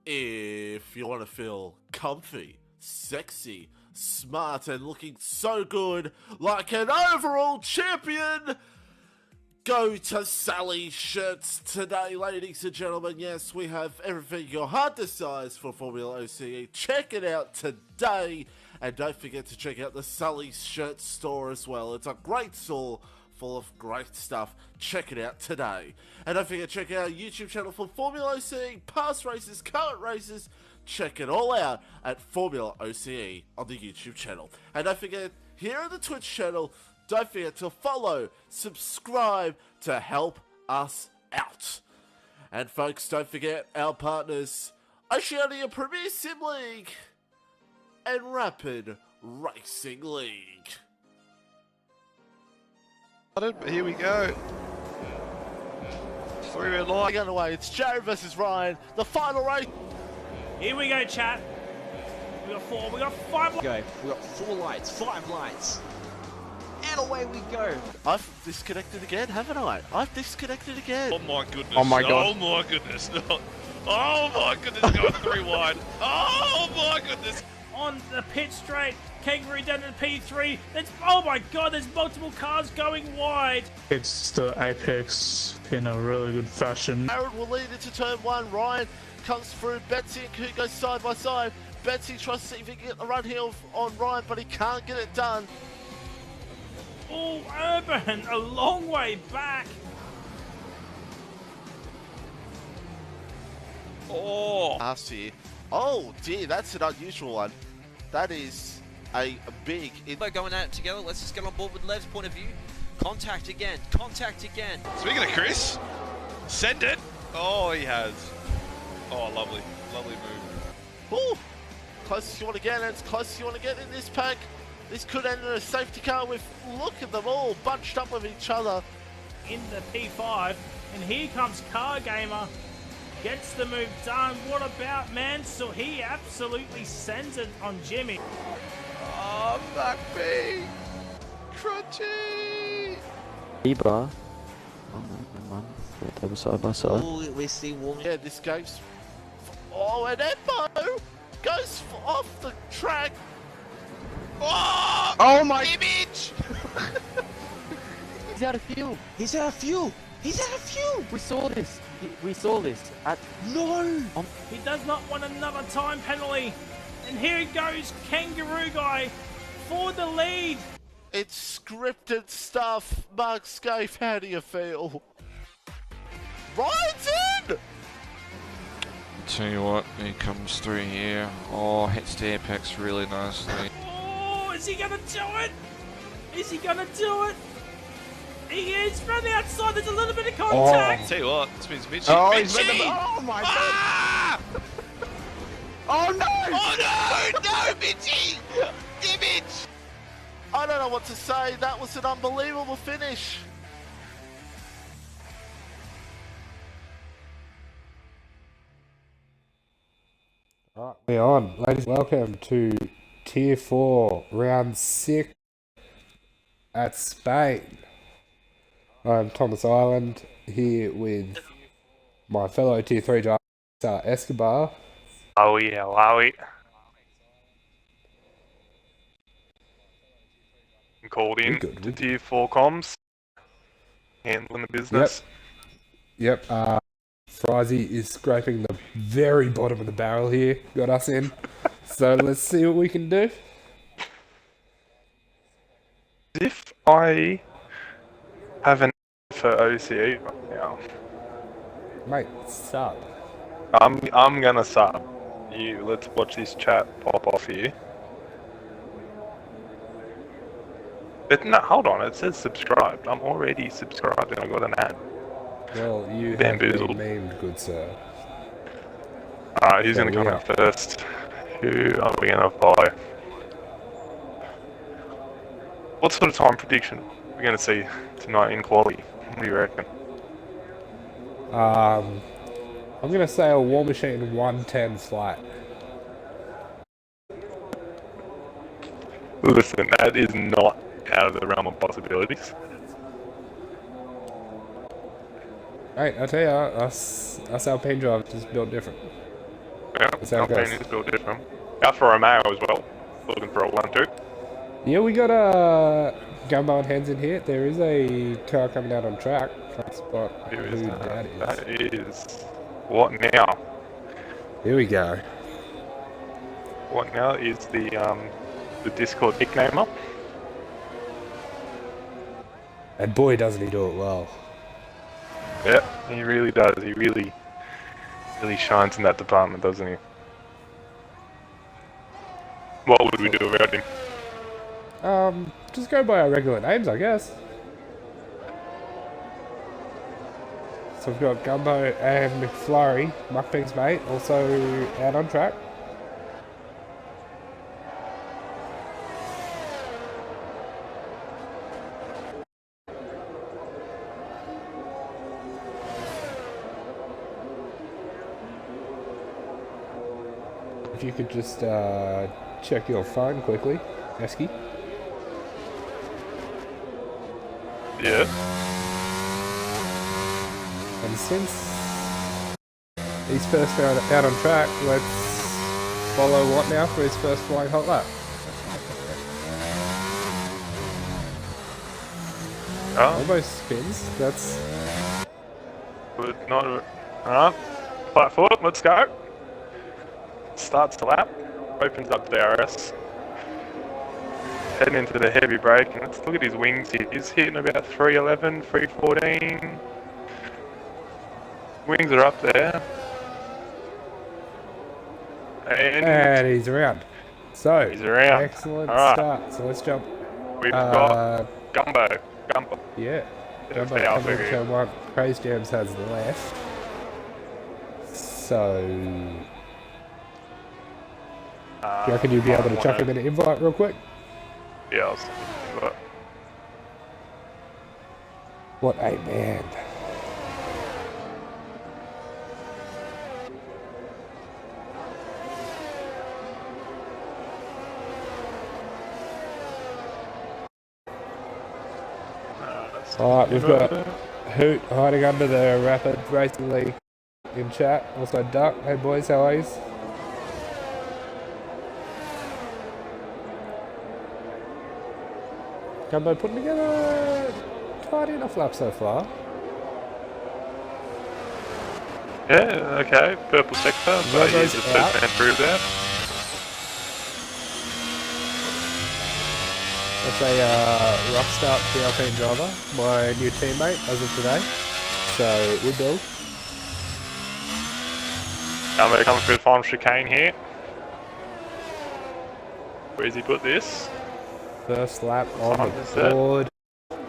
If you want to feel comfy, sexy, smart, and looking so good like an overall champion, go to Sally's Shirts today, ladies and gentlemen. Yes, we have everything your heart desires for FormulaOCE. Check it out today. And don't forget to check out the Sally's Shirts store as well. It's a great store full of great stuff. Check it out today. And don't forget to check out our YouTube channel for FormulaOCE, past races, current races. Check it all out at FormulaOCE on the YouTube channel. And don't forget, here on the Twitch channel, don't forget to follow, subscribe to help us out. And folks, don't forget our partners, Oceania Premier Sim League and Rapid Racing League. Here we go. 3-wheel line. Underway, it's Jared versus Ryan, the final race. Here we go, chat. We got 4, we got 5. Go. We got 4 lights, 5 lights. And away we go. I've disconnected again, haven't I? I've disconnected again. Oh my goodness. Oh my god. Oh my goodness. Oh my goodness, going 3 wide. Oh my goodness. On the pit straight, Kangaroo down to the P3. Oh my god, there's multiple cars going wide. It's the apex in a really good fashion. Aaron will lead into turn 1. Ryan comes through. Betsy and Coot go side by side. Betsy tries to see if he can get the run here on Ryan, but he can't get it done. Oh, Urban, a long way back. Oh. Last year. Oh dear, that's an unusual one. That is a big... We're going at it together. Let's just get on board with Lev's point of view. Contact again. Contact again. Speaking of Chris, send it. Oh, he has. Oh, lovely. Lovely move. Ooh, closest you want to get, and it's closest you want to get in this pack. This could end in a safety car with, look at them all bunched up with each other. In the P5, and here comes Car Gamer. Gets the move done. What about Mansell? He absolutely sends it on Jimmy. Oh, McBee. Crunchy. Eba. Oh man, they were side by side. Oh, we see one. Yeah, this game's... Oh, and Embo goes off the track. Oh, Oh my image. He's out of fuel. He's out of fuel. He's out of fuel. We saw this. We saw this at No. He does not want another time penalty. And here it goes, Kangaroo Guy for the lead. It's scripted stuff. Mark Scaife, how do you feel? Ryan's in! Tell you what, he comes through here. Oh, hits the apex really nicely. Oh, is he gonna do it? Is he gonna do it? He is from the outside. There's a little bit of contact. Tell you what, this means Mitchie. Oh, he's Mitchie! made the... Oh my god. Ah! Oh no! Oh no! No, Mitchie! Image! I don't know what to say. That was an unbelievable finish. Alright, we're on. Ladies, welcome to Tier 4, Round 6 at Spain. I'm Thomas Island, here with my fellow Tier 3 driver, Escobar. Wowie, wowie. I'm called in Good, to Tier 4 comms, handling the business. Yep, Frizy is scraping the very bottom of the barrel here, got us in. So let's see what we can do. If I have an for OCE right now, Mate, sub. I'm gonna sub. Let's watch this chat pop off here. But no, hold on, it says subscribed. I'm already subscribed and I got an ad. Well, you have been Bamboozled. memed, good sir. Alright, who's So gonna come we out first? Who are we gonna buy? What sort of time prediction are we gonna see tonight in quality? What do you reckon? I'm gonna say a War Machine 110 flight. Listen, that is not out of the realm of possibilities. Hey, I tell you, us Alpine drivers just built different. Yeah, That's how it Alpine goes. is built different. Alfa Romeo as well. Looking for a 1-2. Yeah, we got Gumbo and Hands in here. There is a car coming out on track. Trying to spot Who who is that? that is. That is... What now? Here we go. What now is the Discord nicknamer. And boy, doesn't he do it well. Yeah, he really does. He really shines in that department, doesn't he? What would we do without him? Just go by our regular names, I guess. So we've got Gumbo and McFlurry, Muckpig's mate, also out on track. If you could just check your phone quickly, Esky. Yeah. And since he's first out on track, let's follow Watt now for his first flying hot lap. Oh, Almost spins. That's but not... Alright. Flat foot, let's go. Starts the lap. Opens up DRS. Heading into the heavy brake, and let's look at his wings here. He's hitting about 311, 314. Wings are up there. and he's around. So He's around. excellent Alright. start. So let's jump. We've got Gumbo. Yeah. That's Gumbo the Alpha coming in here. turn one. Praise Jams has left. So do you reckon you'll be able to chuck him in an invite real quick? Yeah, I'll send you that. What a man. Alright, we've got Hoot hiding under the Rapid Racing League in chat. Also Duck. Hey boys, how are you? Gumbo putting together tidy enough lap so far. Yeah, okay. Purple sector, but Robo's he's the first out. man through there. That's a rough start for the Alpine driver, my new teammate as of today. So, we build. We're coming through the final chicane here. Where's he put this? First lap on What is that? the board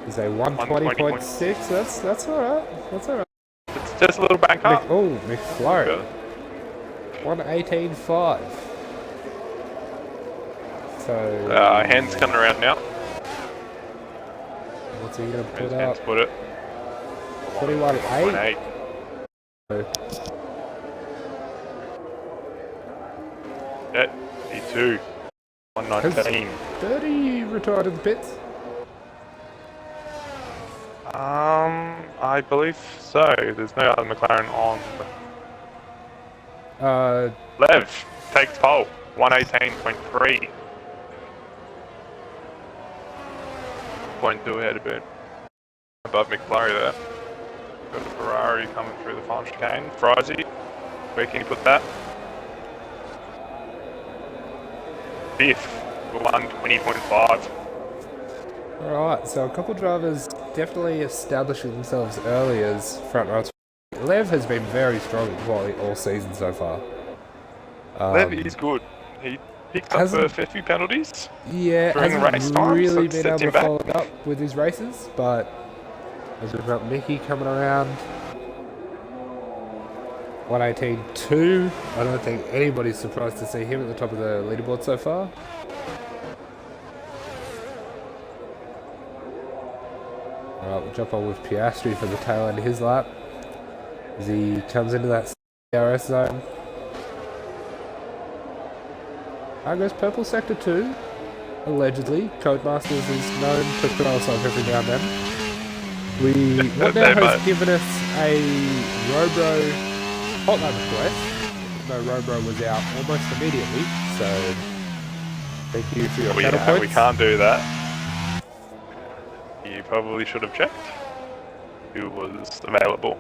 is a 120.6. That's alright. That's alright. It's just a little back up. Oh, McFlurry. 118.5. So, Hands coming around now. what's he gonna put Where's up? Hands put it? 41.8. 1.8. Yeah, E2. 119. 30 retired in the pits. I believe so. There's no other McLaren on. Lev takes pole. 118.3. 0.2 ahead a bit. Above McFlurry there. Got a Ferrari coming through the final chicane. Frizy, where can you put that? Fifth, 120.5. Alright, so a couple drivers definitely establishing themselves early as front runners. Lev has been very strong in quality all season so far. Lev is good. He picked up a fair few penalties. Yeah, during hasn't race time, really so it been able sets him to back. follow it up with his races, but as we've got Mickey coming around, 118.2. I don't think anybody's surprised to see him at the top of the leaderboard so far. Alright, we'll jump on with Piastri for the tail end of his lap as he comes into that DRS zone. Goes purple sector 2, allegedly. Codemasters is known to throw us off every now and then. What now has given us a Robro hotline request. though Robro was out almost immediately. So thank you for your Oh, channel yeah, points. we can't do that. You probably should have checked who was available.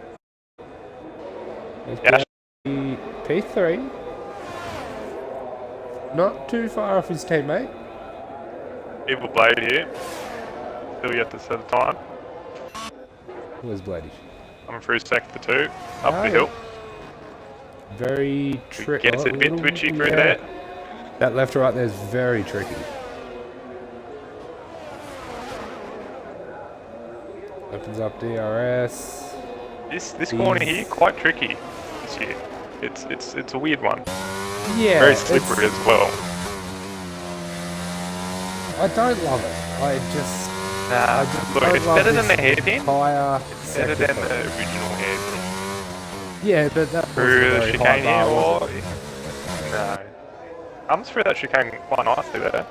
Yeah. P3. Not too far off his teammate. Evil Blade here. Still yet to set a time. Where's Bladey? I'm through sector 2. Up the yeah. hill. Very tricky. Gets it a bit twitchy through there. That left right there is very tricky. Opens up DRS. This corner here, quite tricky this year. It's a weird one. Yeah. Very slippery as well. I don't love it. I just. Nah, look, it's better than the hairpin. It's better than the original hairpin. Yeah, but that was Through the very chicane high here, bar, or... No. I'm through that chicane quite nicely there.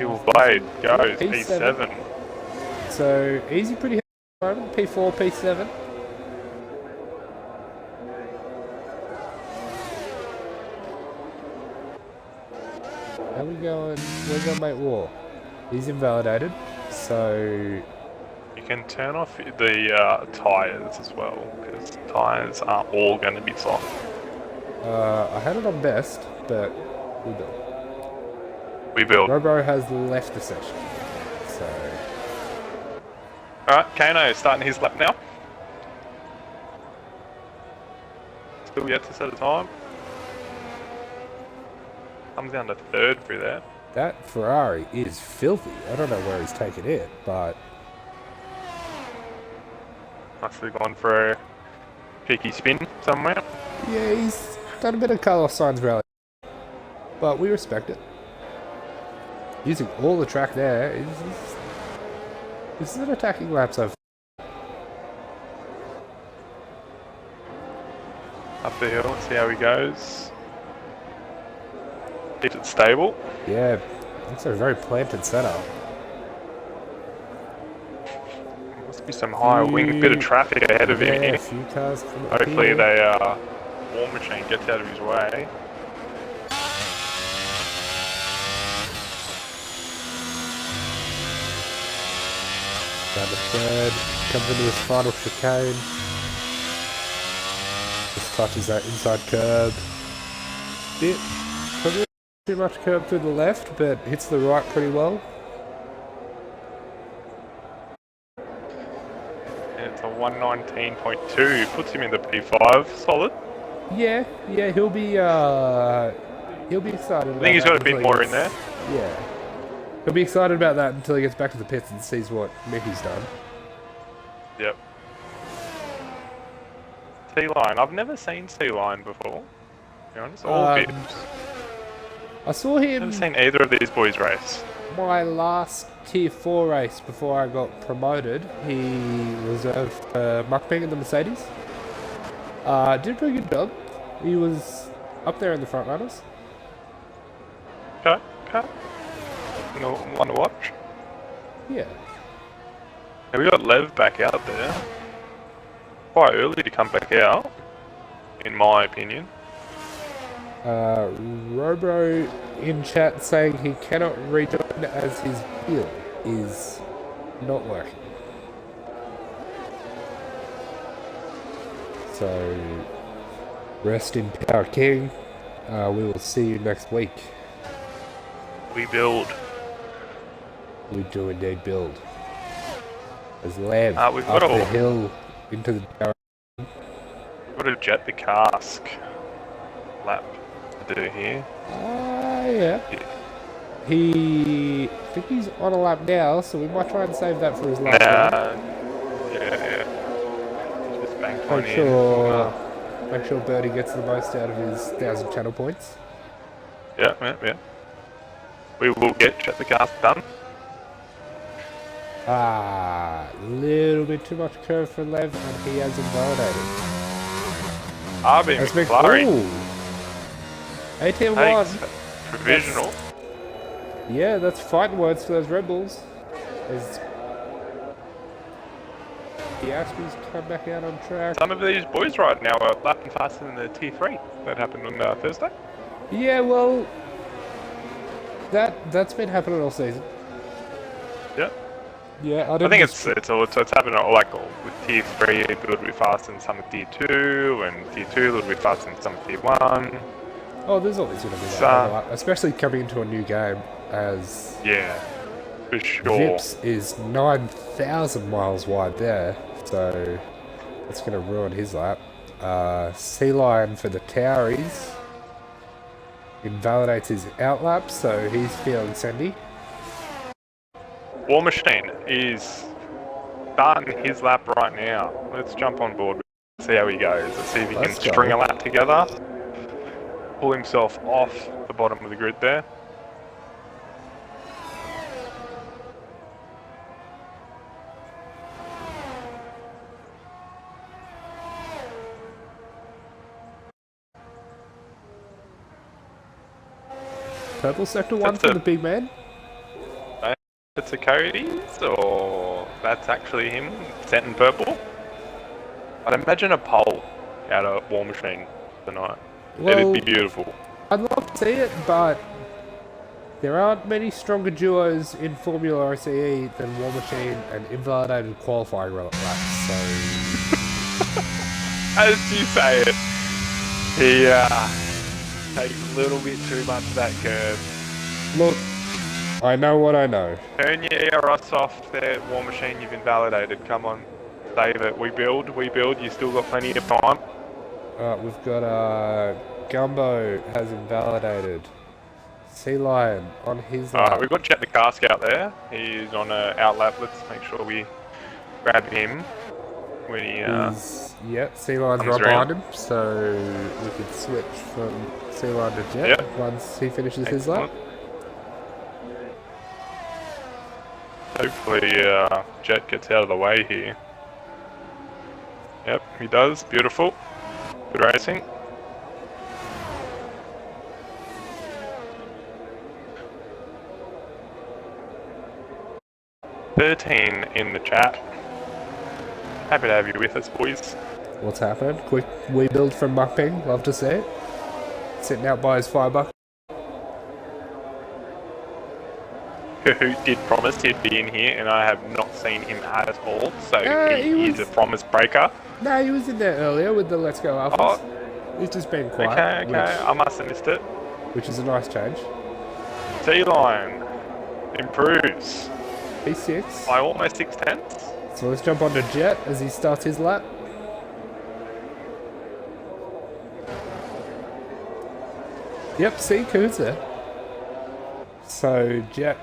Evil Blade goes, P7. So, easy pretty hard at the moment. P4, P7. How we going? Where's our mate War? He's invalidated, so... You can turn off the tyres as well, because tyres aren't all going to be soft. I had it on best, but we built. We build. Robro has left the session, so... Alright, Kano starting his lap now. Still yet to set a time. Comes down to third through there. That Ferrari is filthy. I don't know where he's taken it, but... Must have gone for a cheeky spin somewhere. Yeah, he's done a bit of Carlos Sainz rally. But we respect it. Using all the track there, this is an attacking lap so far. Up the hill, see how he goes. Keeps it stable. Yeah, looks like a very planted setup. Must be some high wing, bit of traffic ahead of him Yeah, here. a few cars coming up Hopefully here. the War Machine gets out of his way. Down to third, comes into his final chicane. Just touches that inside curb. Bit, probably too much curb to the left, but hits the right pretty well. And it's a 119.2, puts him in the P5, solid. Yeah, he'll be excited. I think he's got a bit more in there. Yeah. He'll be excited about that until he gets back to the pits and sees what Mickey's done. Yep. T-Line, I've never seen T-Line before. To be honest, all Bibs. I saw him Never seen either of these boys race. my last Tier 4 race before I got promoted. He reserved Mukbang in the Mercedes. Did a pretty good job. He was up there in the front runners. Okay. One to watch. Yeah. Now we got Lev back out there. Quite early to come back out, in my opinion. Robro in chat saying he cannot rejoin as his wheel is not working. So, rest in power, King. We will see you next week. We build. We do indeed build. As Lev We've up got the a- hill into the tower. Got a jet the cask lap to do here. Yeah. I think he's on a lap now, so we might try and save that for his last one. Yeah. Just banked one Make sure Birdie gets the most out of his 1,000 channel points. Yeah. We will get jet the cask done. Little bit too much curve for Lev, and he has invalidated. RB McLaren. 18-1. Takes provisional. Yeah, that's fighting words for those Red Bulls. Piastri's come back out on track. Some of these boys right now are lapping faster than the Tier 3 that happened on Thursday. Yeah, well, that's been happening all season. Yeah. Yeah, I think it's happening like with Tier 3 a little bit faster than some of Tier 2, and Tier 2 a little bit faster than some of Tier 1. Oh, there's always going to be that overlap, especially coming into a new game as... Yeah, for sure. Vips is 9,000 miles wide there, so that's going to ruin his lap. Sea Lion for the Towries invalidates his outlap, so he's feeling sendy. War Machine is starting his lap right now. Let's jump on board, see how he goes. Let's see if he can string a lap together. Pull himself off the bottom of the grid there. Purple sector 1 for the big man. It's a Cody's, or that's actually him, set in purple. I'd imagine a pole out of War Machine tonight. Well, it'd be beautiful. I'd love to see it, but there aren't many stronger duos in FormulaOCE than War Machine and invalidated qualifying laps, so... As you say it, he takes a little bit too much of that curve. Look, I know what I know. Turn your ERS off there, War Machine, you've invalidated. Come on, save it. We build, you still got plenty of time. We've got Gumbo has invalidated. Sea Lion on his lap. We've got Jet the Cask out there. He's on a outlap. Let's make sure we grab him when he yep, Sea Lion's right behind him, so we could switch from Sea Lion to Jet once he finishes his lap. Hopefully Jet gets out of the way here. Yep, he does. Beautiful. Good racing. "13 in the chat. Happy to have you with us, boys." What's happening? Quick rebuild from Mukping. Love to see it. Sitting out by his $5. Who did promise he'd be in here, and I have not seen him at all, so he is a promise breaker. No, he was in there earlier with the Let's Go Alphas. Oh. He's just been quiet. Okay, I must have missed it. Which is a nice change. Sea Lion improves P6. by almost 6/10. So let's jump onto Jet as he starts his lap. Yep, see, Coon's there. So Jet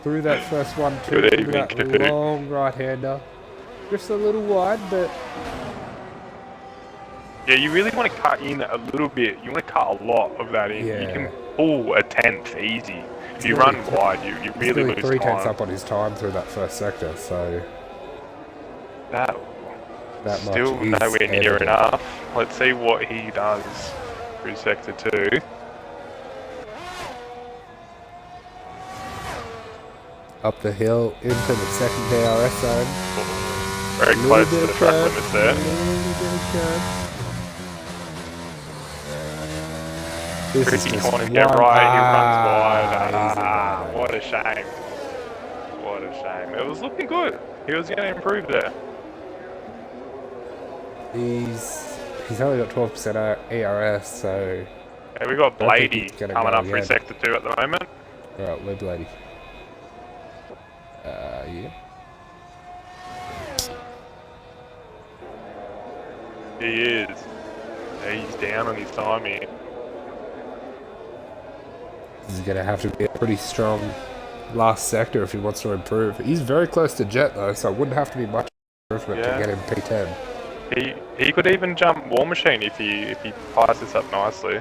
through that first one, too. Good evening, that long right-hander. Just a little wide, but... Yeah, you really want to cut in a little bit. You want to cut a lot of that in. Yeah. You can pull a 10th easy. If you run wide, you really lose time. 3/10 up on his time through that first sector, so... That still much nowhere near enough. Let's see what he does through sector 2. Up the hill into the second DRS zone. Very close to the track limits there. This Ricky corner, get right, he runs wide. What a shame. What a shame. It was looking good. He was going to improve there. He's only got 12% ERS, so... Yeah, we got Blady coming up through sector 2 at the moment. Alright, we're Blady. Yeah. He is. He's down on his time here. This is going to have to be a pretty strong last sector if he wants to improve. He's very close to Jet though, so it wouldn't have to be much improvement to get him P10. He could even jump War Machine if he ties this up nicely.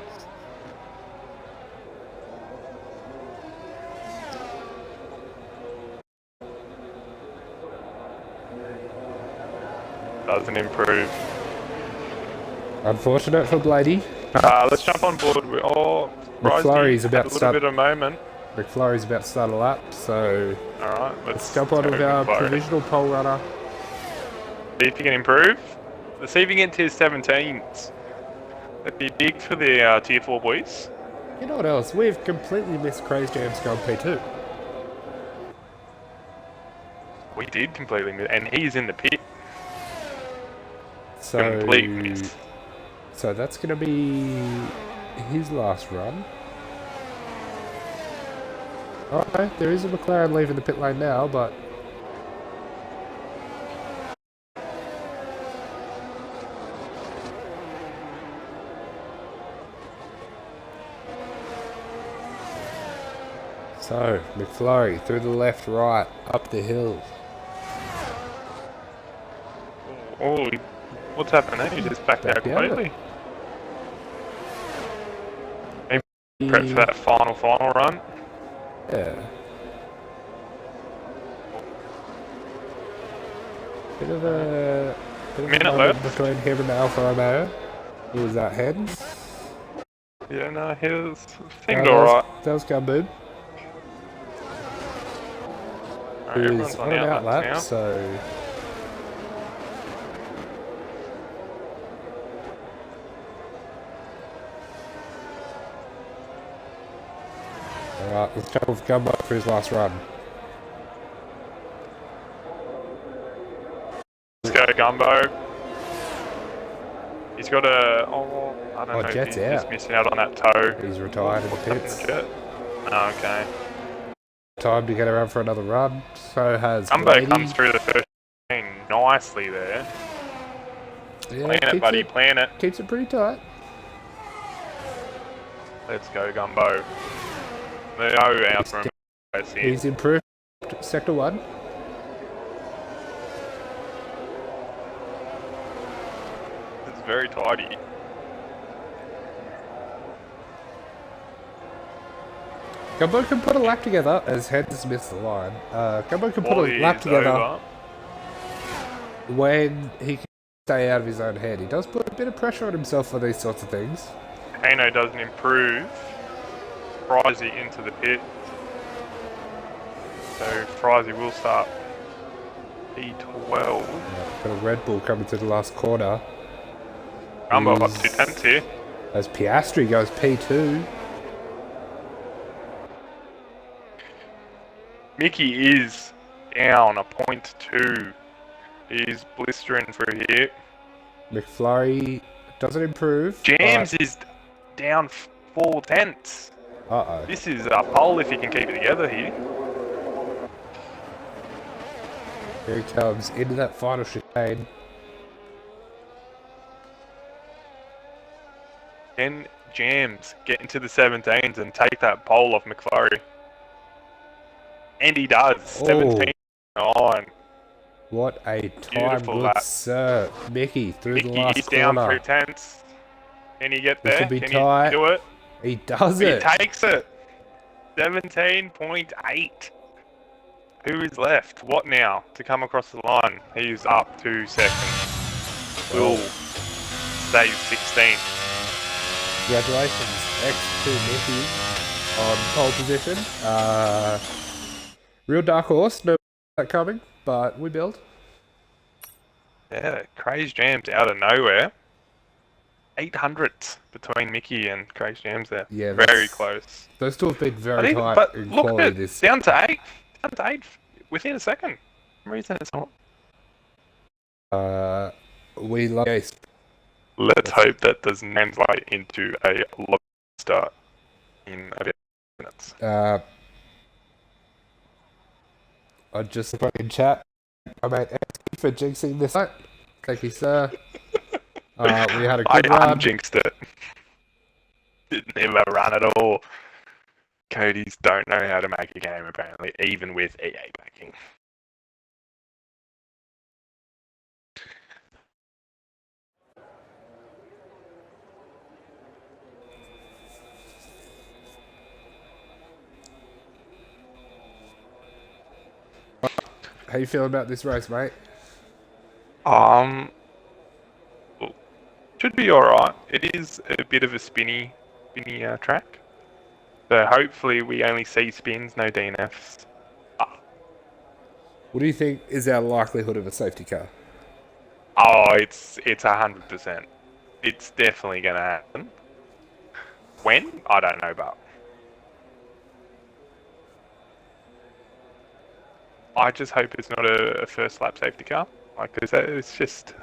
Doesn't improve. Unfortunate for Blady. Let's jump on board. McFlurry's about to start. A little bit of moment. McFlurry's about to start a lap, so Alright, let's jump on with our provisional pole runner. See if you can improve. Let's see if you can get to his 17s. That'd be big for the Tier 4 boys. You know what else? We've completely missed Crazy Jam's going P2. We did completely miss, and he's in the pit. So, Complete miss. so that's going to be his last run. Alright, there is a McLaren leaving the pit lane now, but... So, McFlurry through the left, right, up the hill. Oh, what's happening? He just backed out completely. Maybe prep for that final run. Yeah. Bit of a minute left between him and Alfa Romeo. Who was that, Hens? Yeah, no, he seemed alright. That was Gumboot. Who's on an out lap, so... Alright, let's jump with Gumbo for his last run. Let's go, Gumbo. He's got a... Oh, I don't know. Jet's He's out. just missing out on that toe. He's retired in the pits. Jet? Oh, okay. Time to get around for another run. So has Gumbo Grady. comes through the first lane nicely there. Yeah, Plan it, buddy, plan it. Keeps it pretty tight. Let's go, Gumbo. No out from him. He's improved sector 1. It's very tidy. Gumbo can put a lap together as Hens missed the line. Gumbo can put a lap together over. when he can stay out of his own head. He does put a bit of pressure on himself for these sorts of things. Kano doesn't improve. Frizy into the pit. So Frizy will start P12. Got a Red Bull coming to the last corner. Gumbo up 2 tenths here. As Piastri goes P2. Mickey is down a 0.2. He's blistering through here. McFlurry doesn't improve. James is down 4 tenths. Uh-oh. This is a pole if he can keep it together here. Here he comes into that final chicane. Can James get into the 17s and take that pole off McFlurry? And he does. 17.9. What a time, Beautiful good lap. sir. Mickey through the Mickey last is down corner. 3 tenths. Can he get He there? could be Can tight. he do it? He does He it. takes it. 17.8. Who is left? What now to come across the line? He's up 2 seconds. Will stay 16. Congratulations, X to Mickey on pole position. Real dark horse, no that coming, but we build. Yeah, Craze Jams out of nowhere. 800ths between Mickey and Craze Jams there. Yeah, very close. Those two have been very think, tight but in look quality at this. down to 8. Down to 8 within a second. For some reason it's not. We love Ace. Let's hope that doesn't translate into a low start in about minutes. I just put in chat. I made X for jinxing this night. Thank you, sir. We had a good I run. unjinxed it. Didn't ever run at all. Cody's don't know how to make a game apparently, even with EA backing. How you feeling about this race, mate? Should be alright. It is a bit of a spinny track. So hopefully we only see spins, no DNFs. What do you think is our likelihood of a safety car? Oh, it's 100%. It's definitely going to happen. When? I don't know, but I just hope it's not a first lap safety car. Like, because it's just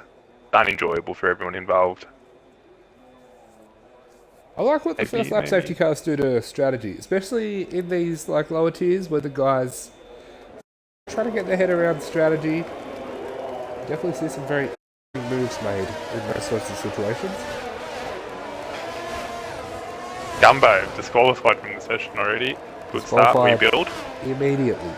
unenjoyable for everyone involved. I like what the first lap safety cars do to strategy, especially in these like lower tiers where the guys trying to get their head around strategy. Definitely see some very moves made in those sorts of situations. Gumbo disqualified from the session already. Good start, rebuild. Immediately.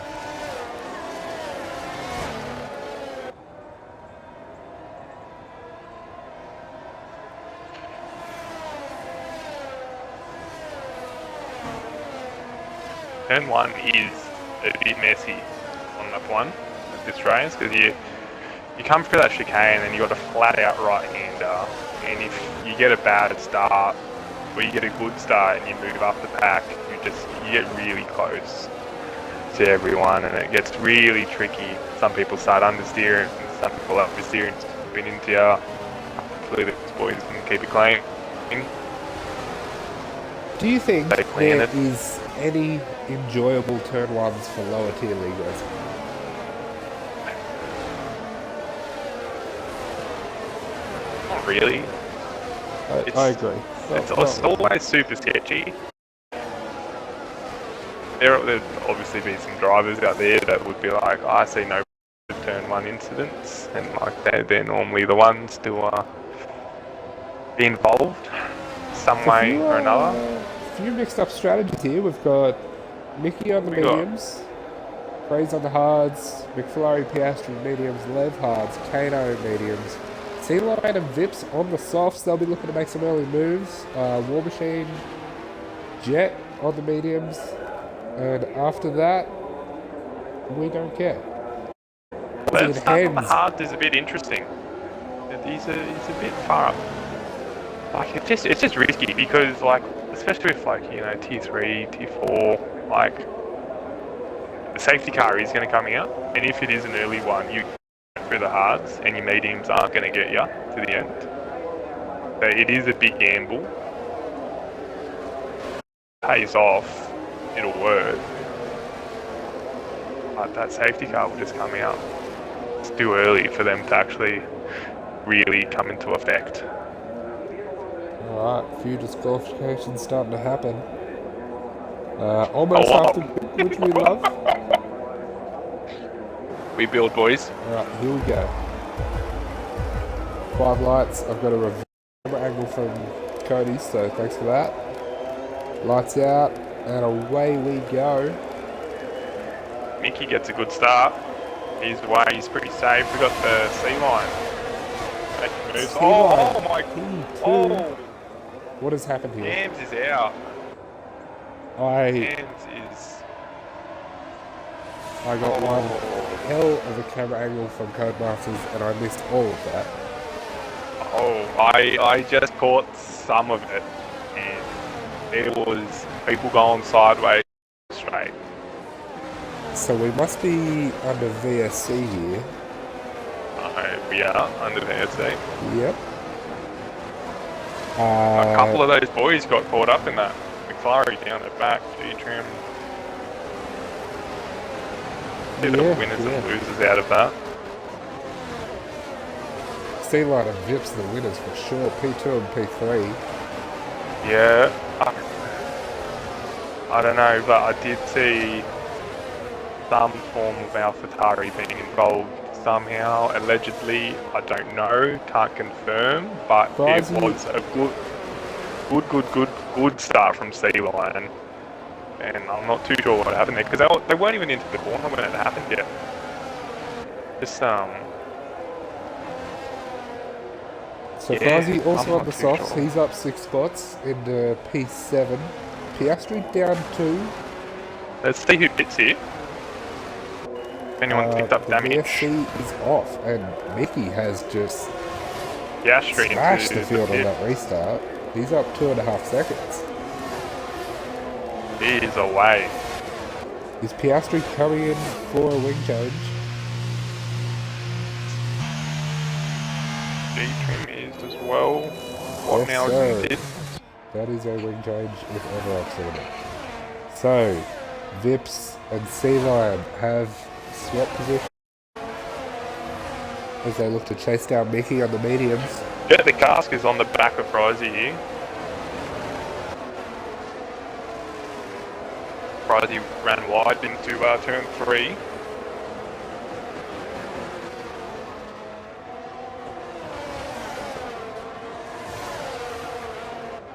Turn 1 is a bit messy on lap 1 at this race because you come through that chicane and you got a flat out right hander, and if you get a bad start or you get a good start and you move up the pack, you get really close to everyone and it gets really tricky. Some people start understeering, some people oversteering, spin into you. Hopefully these boys can keep it clean. Do you think there is any enjoyable turn ones for lower tier leaguers? Not really. I agree. It's always super sketchy. There'd obviously be some drivers out there that would be like, oh, I see no turn 1 incidents, and like they're normally the ones to be involved some way or another. A few mixed up strategies here. We've got Mickey on the mediums, Fraser on the hards, McFlurry, Piastri mediums, Lev hards, Kano mediums, C-Line and Vips on the softs. They'll be looking to make some early moves. War Machine, Jet on the mediums, and after that, we don't care. Lev's start on the hards is a bit interesting. He's a bit far up. Like it's just risky because like, especially with like, you know, tier 3, tier 4, like the safety car is going to come out, and if it is an early one, you through the hards and your mediums aren't going to get you to the end. So it is a big gamble. Pays off, it'll work, but that safety car will just come out. It's too early for them to actually really come into effect. Alright, a few disqualifications starting to happen. Almost after, which we love. We build, boys. Alright, here we go. 5 lights. I've got a review angle from Cody, so thanks for that. Lights out, and away we go. Mickey gets a good start. He's away, he's pretty safe. We got the C-Line. Making moves. Oh my god. Oh. What has happened here? Gams is out. I got one hell of a camera angle from Codemasters and I missed all of that. Oh, I just caught some of it and there was people going sideways straight. So we must be under VSC here. We are under VSC. Yep. A couple of those boys got caught up in that. McFlurry down at back, G-Trim. The winners and losers out of that. C-Line and Vips the winners for sure, P2 and P3. Yeah, I don't know, but I did see some form of AlphaTauri being involved somehow, allegedly. I don't know, can't confirm, but it was a good start from C-Line. And I'm not too sure what happened there, because they weren't even into the corner when it happened yet. Just, So Fazi also on the softs, sure. He's up 6 spots into P7. Piastri down 2. Let's see who pits here. If anyone picked up damage. VSC is off, and Mickey has just smashed the field on that restart. He's up 2.5 seconds. He is away. Is Piastri coming in for a wing change? D-trim is as well. What Yes, now sir. is it? That is a wing change if ever I've seen it. So, Vips and Sea Lion have swap position as they look to chase down Mickey on the mediums. Yeah, the cask is on the back of Frizy here. Frizy ran wide into turn 3.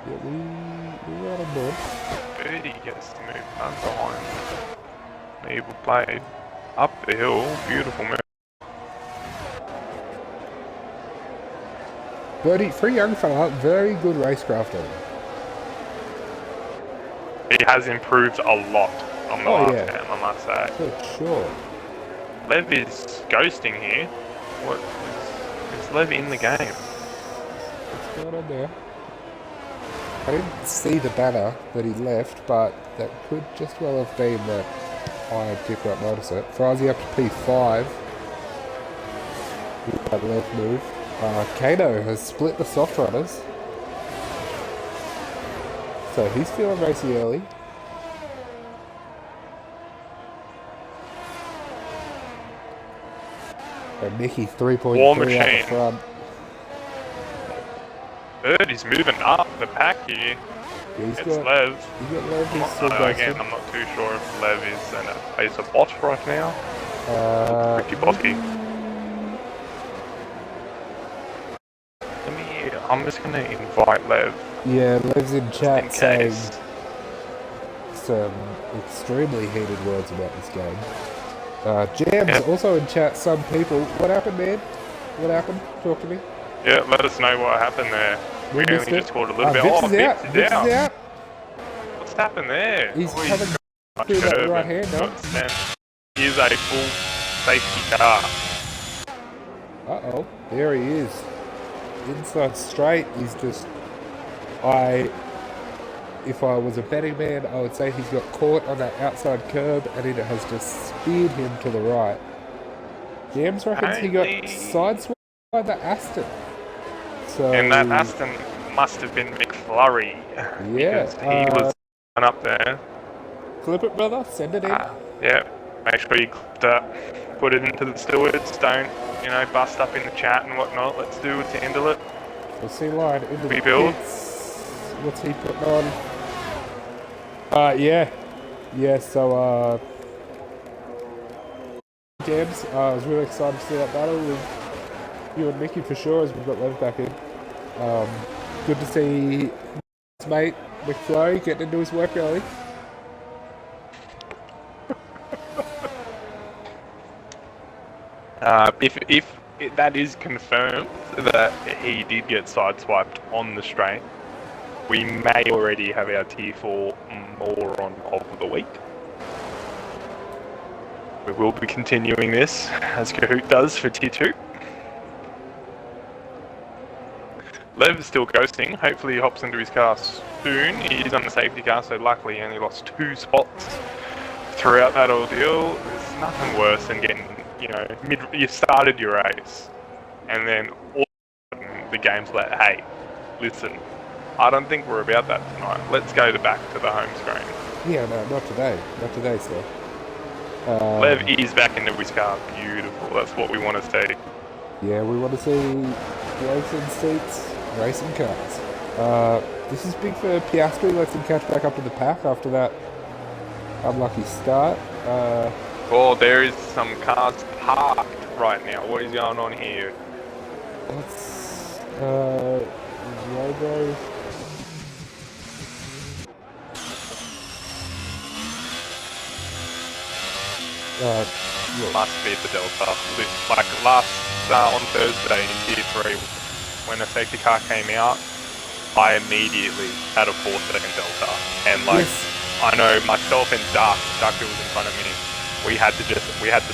Yeah, we were on board. Birdie gets to move back behind. Evil Blade. Up the hill, beautiful move. Birdie, for a young fella, very good racecrafter. He has improved a lot on the last yeah. time, I must say. For sure. Lev is ghosting here. What is Lev in the game? What's going on there? I didn't see the banner that he left, but that could just well have been that I did not notice it. Frizy up to P5. With that left move. Kano has split the soft runners. So he's feeling racy early. And Mickey 3.3 War out the machine. front. Bird is moving up the pack here. He's It's got Lev. Lev. He's still Again, I'm not too sure if Lev is in a pace of bot right now. Pretty botty. I'm just gonna invite Lev. Yeah, Lev's in chat in saying case. some extremely heated words about this game. Jam's Yep. also in chat, some people. What happened, man? What happened? Talk to me. Yeah, let us know what happened there. We only missed it. just caught a little bit. Vips Oh, is out. Vips Vips is out. What's happened there? He's Oh, coming through that right hand, no? He is a full safety car. Uh-oh. There he is. Inside straight. He's just... If I was a betting man, I would say he's got caught on that outside curb and it has just speared him to the right. James reckons he got sideswiped by the Aston. So, And that Aston must have been McFlurry. Yeah, Because he was up there. clip it, brother. Send it in. Yeah, make sure you clip that. Put it into the stewards. Don't, bust up in the chat and whatnot. Let's do it to handle it. We'll see line into the Rebuild. pits. What's he putting on? Yeah, so, James, I was really excited to see that battle with you and Mickey for sure as we've got Lev back in. Good to see his mate McFlurry getting into his work early. If that is confirmed that he did get sideswiped on the straight, we may already have our tier 4 moron of the week. We will be continuing this as Kahoot does for tier 2. Lev is still ghosting. Hopefully he hops into his car soon. He is on the safety car, so luckily he only lost 2 spots throughout that ordeal. There's nothing worse than getting, you started your race, and then all of a sudden the game's like, hey, listen, I don't think we're about that tonight. Let's go back to the home screen. Yeah, no, not today. Not today, sir. Lev is back into his car. Beautiful. That's what we want to see. Yeah, we want to see racing seats, racing cars. This is big for Piastri. Lets him catch back up to the pack after that unlucky start. Oh, there is some cars parked right now. What is going on here? Let's logo. Must be the Delta. Like last on Thursday in Tier 3, when a safety car came out, I immediately had a 4-second Delta. And I know myself and Duck who was in front of me, we had to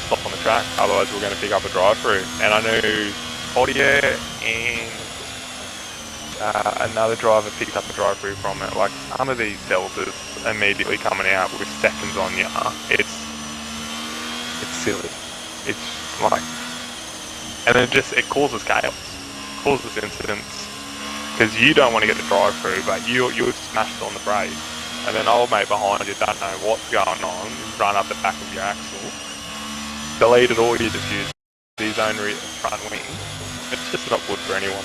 stop on the track, otherwise we were going to pick up a drive-through. And I knew Audier and another driver picked up a drive-through from it. Like, some of these deltas immediately coming out with seconds on you, it's silly. It's like, and it causes chaos, causes incidents, because you don't want to get the drive-through, but you've smashed on the brake, and then old mate behind you don't know what's going on, run up the back of your axle, deleted all your diffusers, his own front wing. It's just not good for anyone.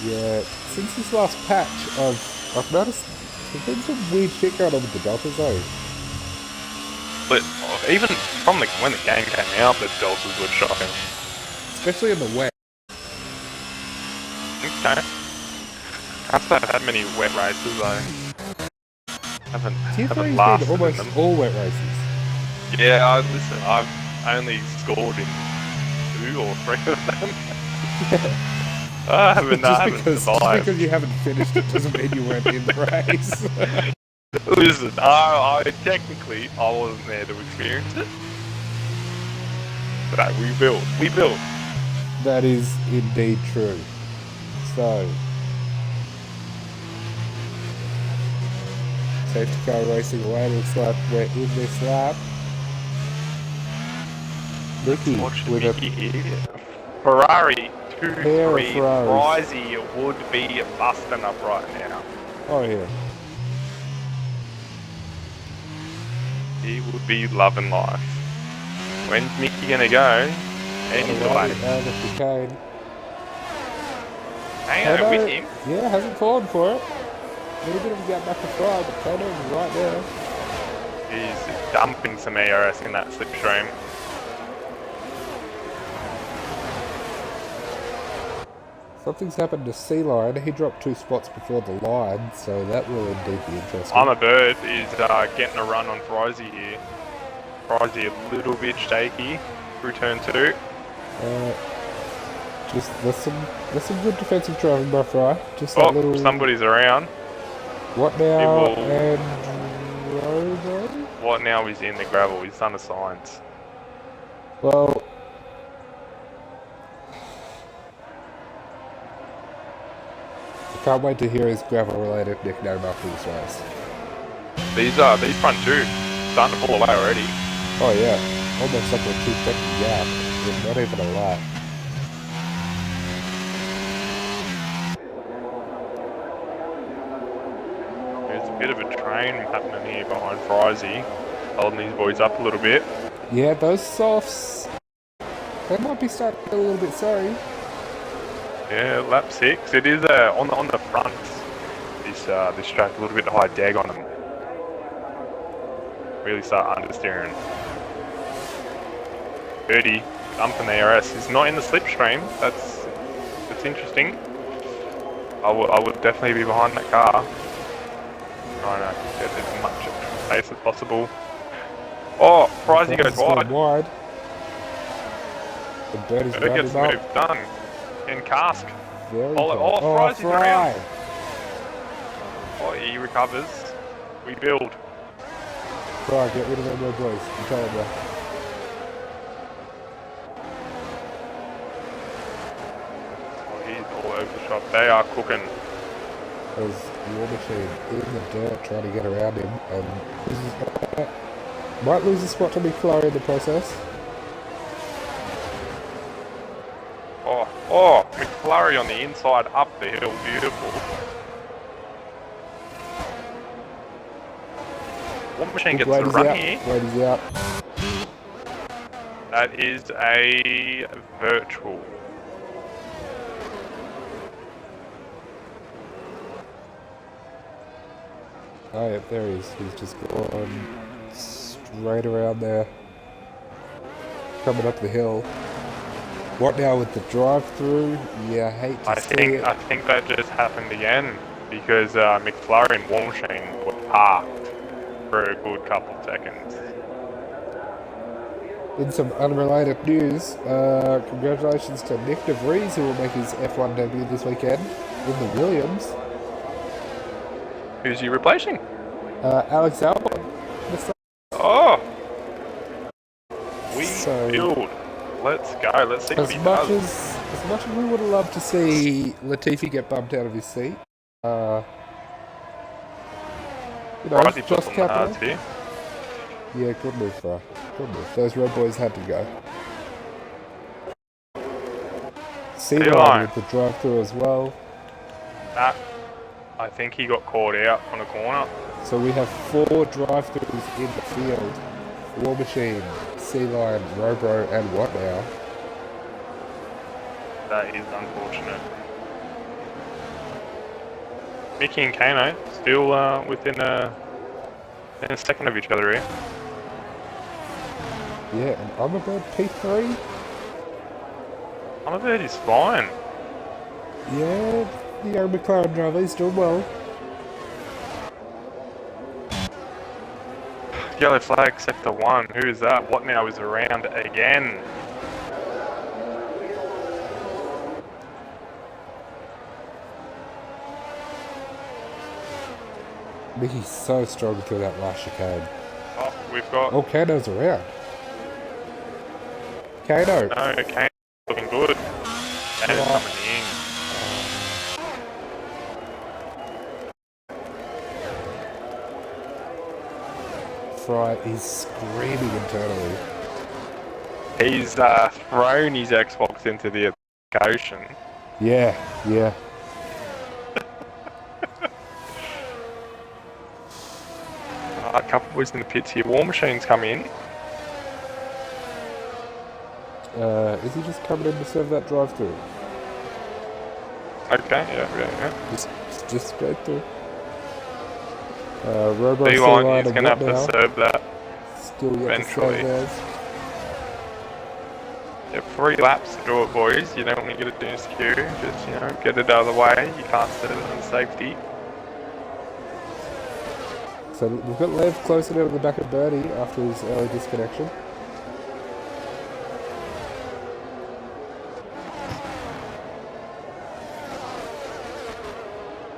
Yeah, since this last patch, I've noticed there's been some weird shit going on with the deltas though. But even from when the game came out, the deltas were shocking. Especially in the wet. Okay. Can't say I've had many wet races though. Haven't lasted been almost in them. all wet races. Yeah, listen, I've only scored in 2 or 3 of them. I haven't Just survived. because you haven't finished it doesn't mean you weren't in the race. Listen, I technically I wasn't there to experience it. But we built. That is indeed true. So, safety car racing away, looks like we're in this lap. Mickey with Mickey here. Ferrari 2-3. throws. Frizy would be busting up right now. Oh yeah. He would be loving life. When's Mickey gonna go? Anyway. Out of the chicane. Hang on with him. Yeah, hasn't fallen for it. A little bit of a gap back to Fry, but Kano's right there. He's dumping some ARS in that slipstream. Something's happened to Sea-Lion. He dropped 2 spots before the line, so that will indeed be interesting. I'm a Bird is getting a run on Frizy here. Frizy a little bit shaky through turn 2. Just there's some good defensive driving by Fry. Just that little. Somebody's around. What now? People- And Robo? What now? He's in the gravel. He's done the signs. Well, I can't wait to hear his gravel-related nickname after this race. These front 2 starting to pull away already. Oh yeah, almost like a 2-second gap. With not even a lap. There's a bit of a train happening here behind Frizy, holding these boys up a little bit. Yeah, those softs, they might be starting to get a little bit sorry. Yeah, lap 6. It is on the front. This track a little bit high dag on them. Really start understeering. 30 dumping the ARS. He's not in the slipstream. That's interesting. I would definitely be behind that car. Trying to get as much space as possible. Oh, Frizy goes wide. The Birdie's Bird gets the move done. In cask. Frizy's around. Oh, he recovers. We build. Fry, get rid of them red boys. I'm telling you. Oh, he's all over the shop. They are cooking. There's War Machine in the dirt trying to get around him, and might lose a spot to McFlurry in the process. Oh, McFlurry on the inside up the hill. Beautiful. War Machine gets the run here. Brady's out. That is a virtual. Oh, yeah, there he is. He's just gone straight around there. Coming up the hill. What now with the drive-through? Yeah, I hate to see it. I think that just happened again because McFlurry and War Machine were parked for a good couple of seconds. In some unrelated news, congratulations to Nick DeVries, who will make his F1 debut this weekend in the Williams. Who's he replacing? Alex Albon. Oh! We build. Let's go. Let's see what he does. As much as we would have loved to see Latifi get bumped out of his seat, you know, Right, he puts Josh on the Capital. hards here. Yeah, good move, bro. Good move. Those Red Boys had to go. C-Line with the drive-through as well. I think he got caught out on a corner. So we have 4 drive-throughs in the field. War Machine, C-Line, Robro, and what now? That is unfortunate. Mickey and Kano still within a second of each other here. Yeah, and I'm about P3. Amabird is fine. Yeah, the young McLaren driver, he's doing well. Yellow flag, sector 1. Who is that? What now is around again? Mickey's so strong through that last chicane. Oh, we've got... Oh, Kano's around. Kano. No, Kano's looking good. Kano's coming in. Fry is screaming internally. He's thrown his Xbox into the ocean. Yeah, yeah. A couple of boys in the pits here. War Machine's come in. Is he just coming in to serve that drive-through? Okay, yeah. Just straight through. Robo C-Line is going to have to serve that Still yet eventually. to serve theirs. You have 3 laps to do it, boys. You don't want to get it down skew. Just, you know, get it out of the way. You can't set it on safety. So we've got Lev closing out of the back of Bernie after his early disconnection.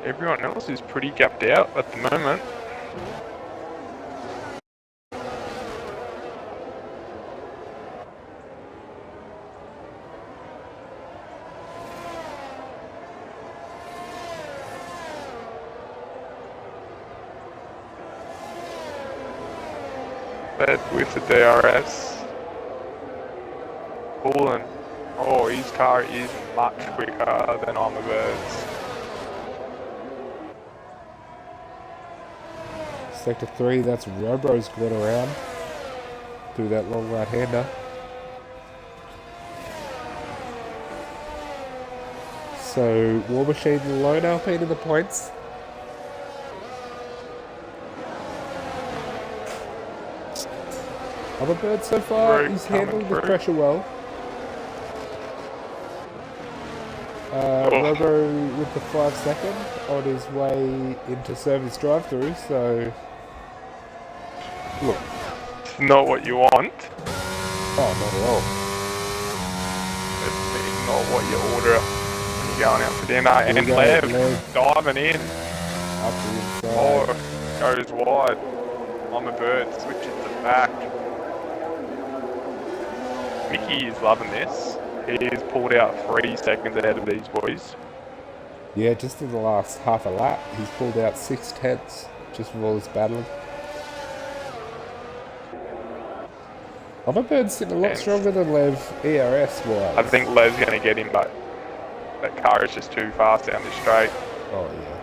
Everyone else is pretty gapped out at the moment. But with the DRS, pulling. Oh, his car is much quicker than Armorbird's. Sector 3, that's Robro's going around through that long right-hander. So, War Machine lone Alpine in the points. Bird so far, he's handling the pressure well. Robo with the 5 second on his way into service drive-through, so... Look. It's not what you want. Oh, not at all. It's not what you order when you're going out for dinner. And Lev diving in. Up the inside. Oh, goes wide. I'm a bird, switches it back. Mickey is loving this. He's pulled out 3 seconds ahead of these boys. Yeah, just in the last half a lap, he's pulled out 6 tenths just with all this battling. Bird's sitting a lot stronger than Lev ERS wise. I think Lev's going to get him, but that car is just too fast down the straight. Oh yeah.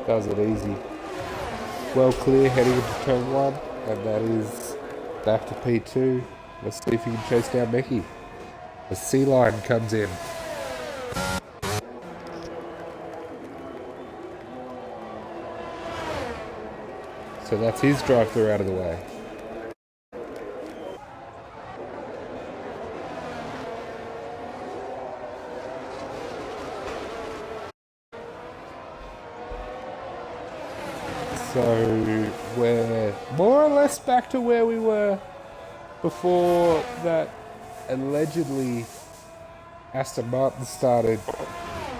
Does it easy. Well clear heading into turn 1, and that is back to P2. Let's see if he can chase down Mickey. The C-Line comes in. So that's his drive-through out of the way. So we're more or less back to where we were before that allegedly Aston Martin started.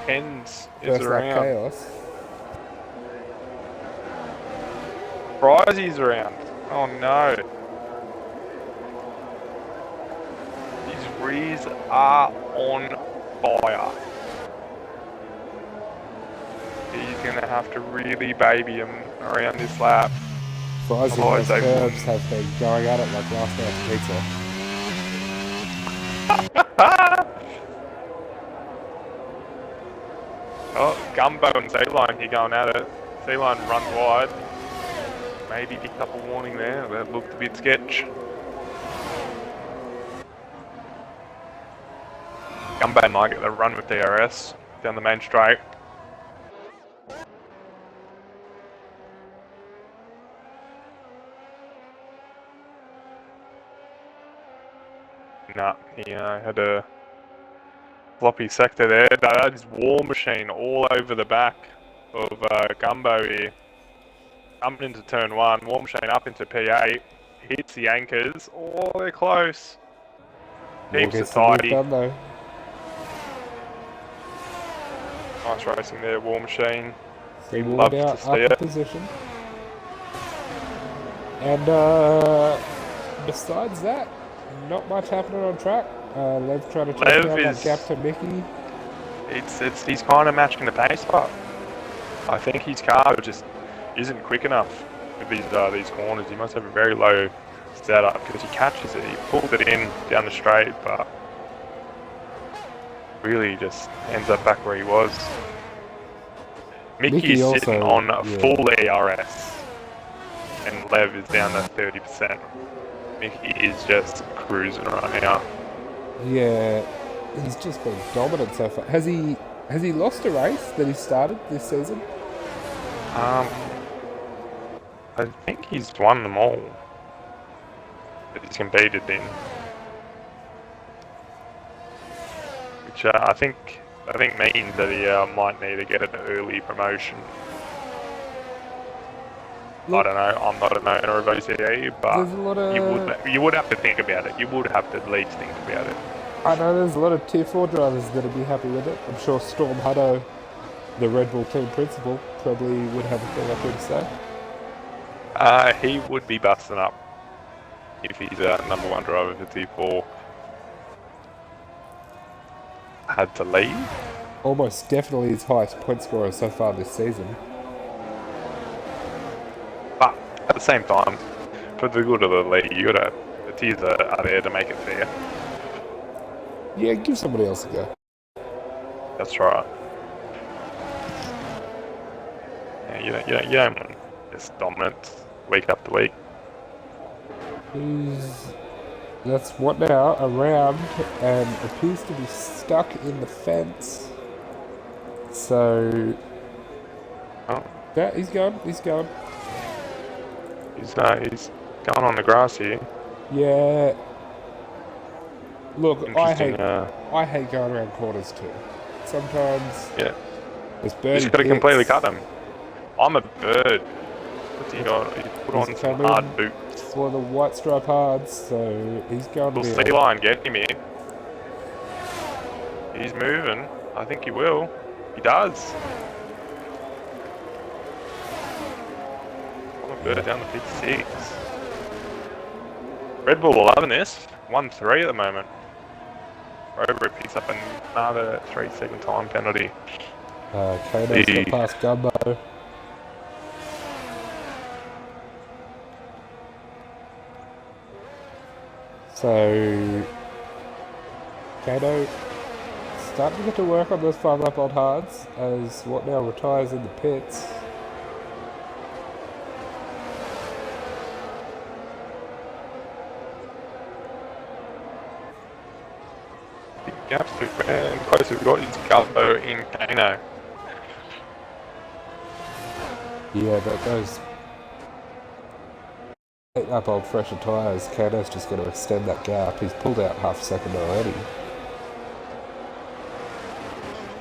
Hens is Burst around. that chaos. Frysy's around. Oh no. Breeze are on fire. He's going to have to really baby him around this lap. Surprising Otherwise those they curbs have been going at it like last night's pizza. Oh, Gumbo and Z-Line here going at it. Z-Line runs wide. Maybe picked up a warning there. That looked a bit sketch. Gumbo might get the run with DRS down the main straight. Nah, he had a floppy sector there. That is War Machine all over the back of Gumbo here. Coming into turn 1, War Machine up into P8, hits the anchors. Oh, they're close. Keeps it tidy. Done, though. Nice racing there, War Machine. So We'd Ward love out to see up it. position. And besides that, not much happening on track. Lev trying to take down that gap to Mickey. He's kind of matching the pace, but I think his car just isn't quick enough with these corners. He must have a very low setup because he catches it, he pulls it in down the straight, but really just ends up back where he was. Mickey's Mickey sitting also, on full ERS, and Lev is down to 30%. Mickey is just cruising right now. Yeah, he's just been dominant so far. Has he lost a race that he started this season? I think he's won them all that he's competed in. Which I think means that he might need to get an early promotion. Look, I don't know. I'm not an owner of OCE, but there's a lot of... you would have to think about it. You would have to at least think about it. I know there's a lot of Tier 4 drivers that'd be happy with it. I'm sure Storm Hutto, the Red Bull team principal, probably would have a thing or two to say. He would be busting up if he's a #1 driver for T4. Had to leave. Almost definitely his highest point scorer so far this season. But at the same time, for the good of the league, the tiers are there to make it fair. Yeah, give somebody else a go. That's right. Yeah, you don't want just dominance week after week. That's what now? Around and appears to be stuck in the fence. So... Oh. Yeah, he's going. He's going on the grass here. Yeah. Look, I hate Interesting, going around corners too. Sometimes... Yeah. There's You birdie just got to pits. completely cut him. I'm a bird. What's he got? He's put on some hard boots. For the white stripe hards, so he's going to Will be... C-Line get him here? He's moving. I think he will. He does. I'm a bird down to 56. Red Bull are loving this. 1-3 at the moment. Rover picks up another 3-second time penalty. Kano's got past Gumbo. So, Kano starting to get to work on those 5-lap old hards as what now retires in the pits. The absolute man close we've got is Gumbo in Kano. Yeah, but those 8-lap old fresher tyres, Kano's just going to extend that gap. He's pulled out half a second already.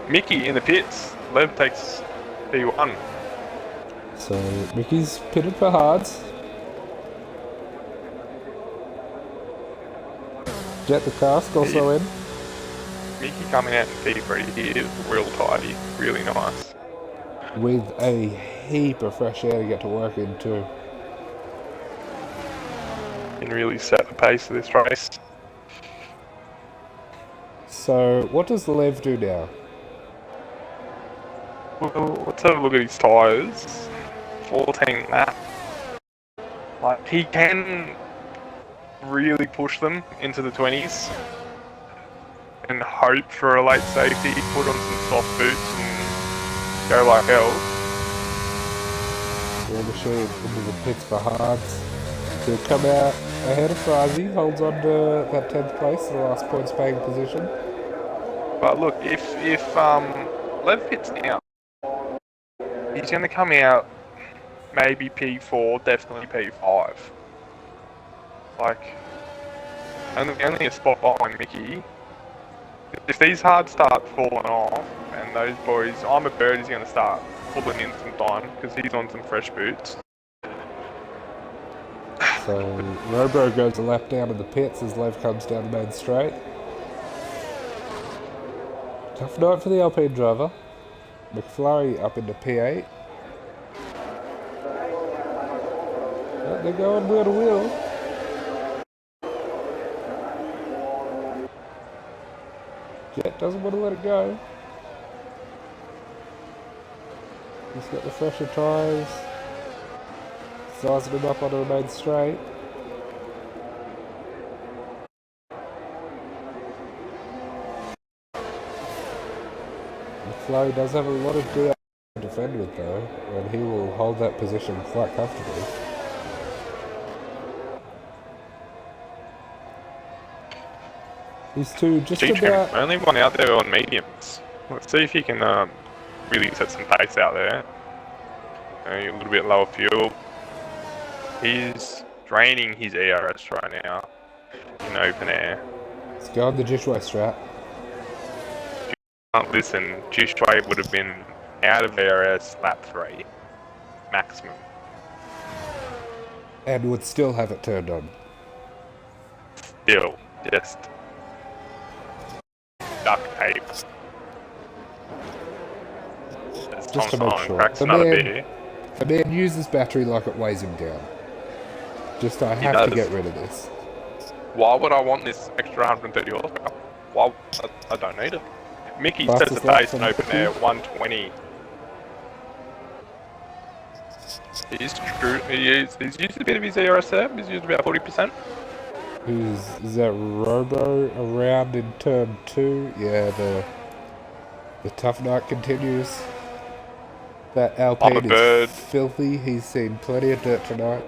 Mickey in the pits. Lev takes P1. So, Mickey's pitted for hards. Jet the Cask also in. Mickey coming out in P3. He is real tidy. Really nice. With a heap of fresh air to get to work into. Can really set the pace of this race. So, what does Lev do now? Well, let's have a look at his tyres. 14 lap. Like, he can really push them into the 20s and hope for a late safety, put on some soft boots and go like hell. Yeah, machine into the pits for Hards. He'll come out ahead of Frazi, holds on to that 10th place, the last points paying position. But look, if Lev hits now, he's going to come out maybe P4, definitely P5. Like, only a spot behind Mickey. If these hard start falling off, and those boys, I'm a bird, is going to start pulling in some time because he's on some fresh boots. So, Robo goes a lap down in the pits as Lev comes down the main straight. Tough night for the Alpine driver. McFlurry up into P8. Oh, they're going wheel to wheel. Jet doesn't want to let it go. He's got the fresher tyres. Sizing him up onto the main straight. McFlurry does have a lot of DI to defend with though, and he will hold that position quite comfortably. These two just about... Only one out there on mediums. Let's see if he can really set some pace out there. A little bit lower fuel. He's draining his ERS right now in open air. Let's go on the Jishway strat. Listen, Jishway would have been out of ERS lap 3. Maximum. And would still have it turned on. Still, just duct tape. Just to make sure. The man uses battery like it weighs him down. Just, I have to get rid of this. Why would I want this extra 130 horsepower? Why? I don't need it. Mickey sets the pace in open air, 120. He's used a bit of his ERS there. He's used about 40%. Is that Robo around in turn 2? Yeah, the tough night continues. That Alpine is filthy. He's seen plenty of dirt tonight.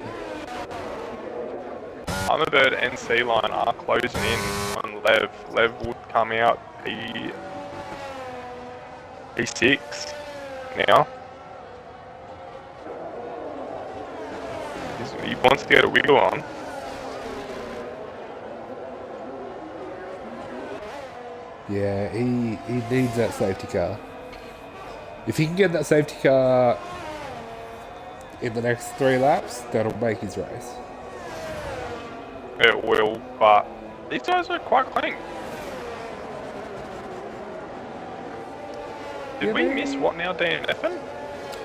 I'm a bird and C line are closing in on Lev. Lev would come out P6 now. He wants to get a wiggle on. Yeah, he needs that safety car. If he can get that safety car in the next 3 laps, that'll make his race. It will, but these guys are quite clean. Did we miss what now, DNFing?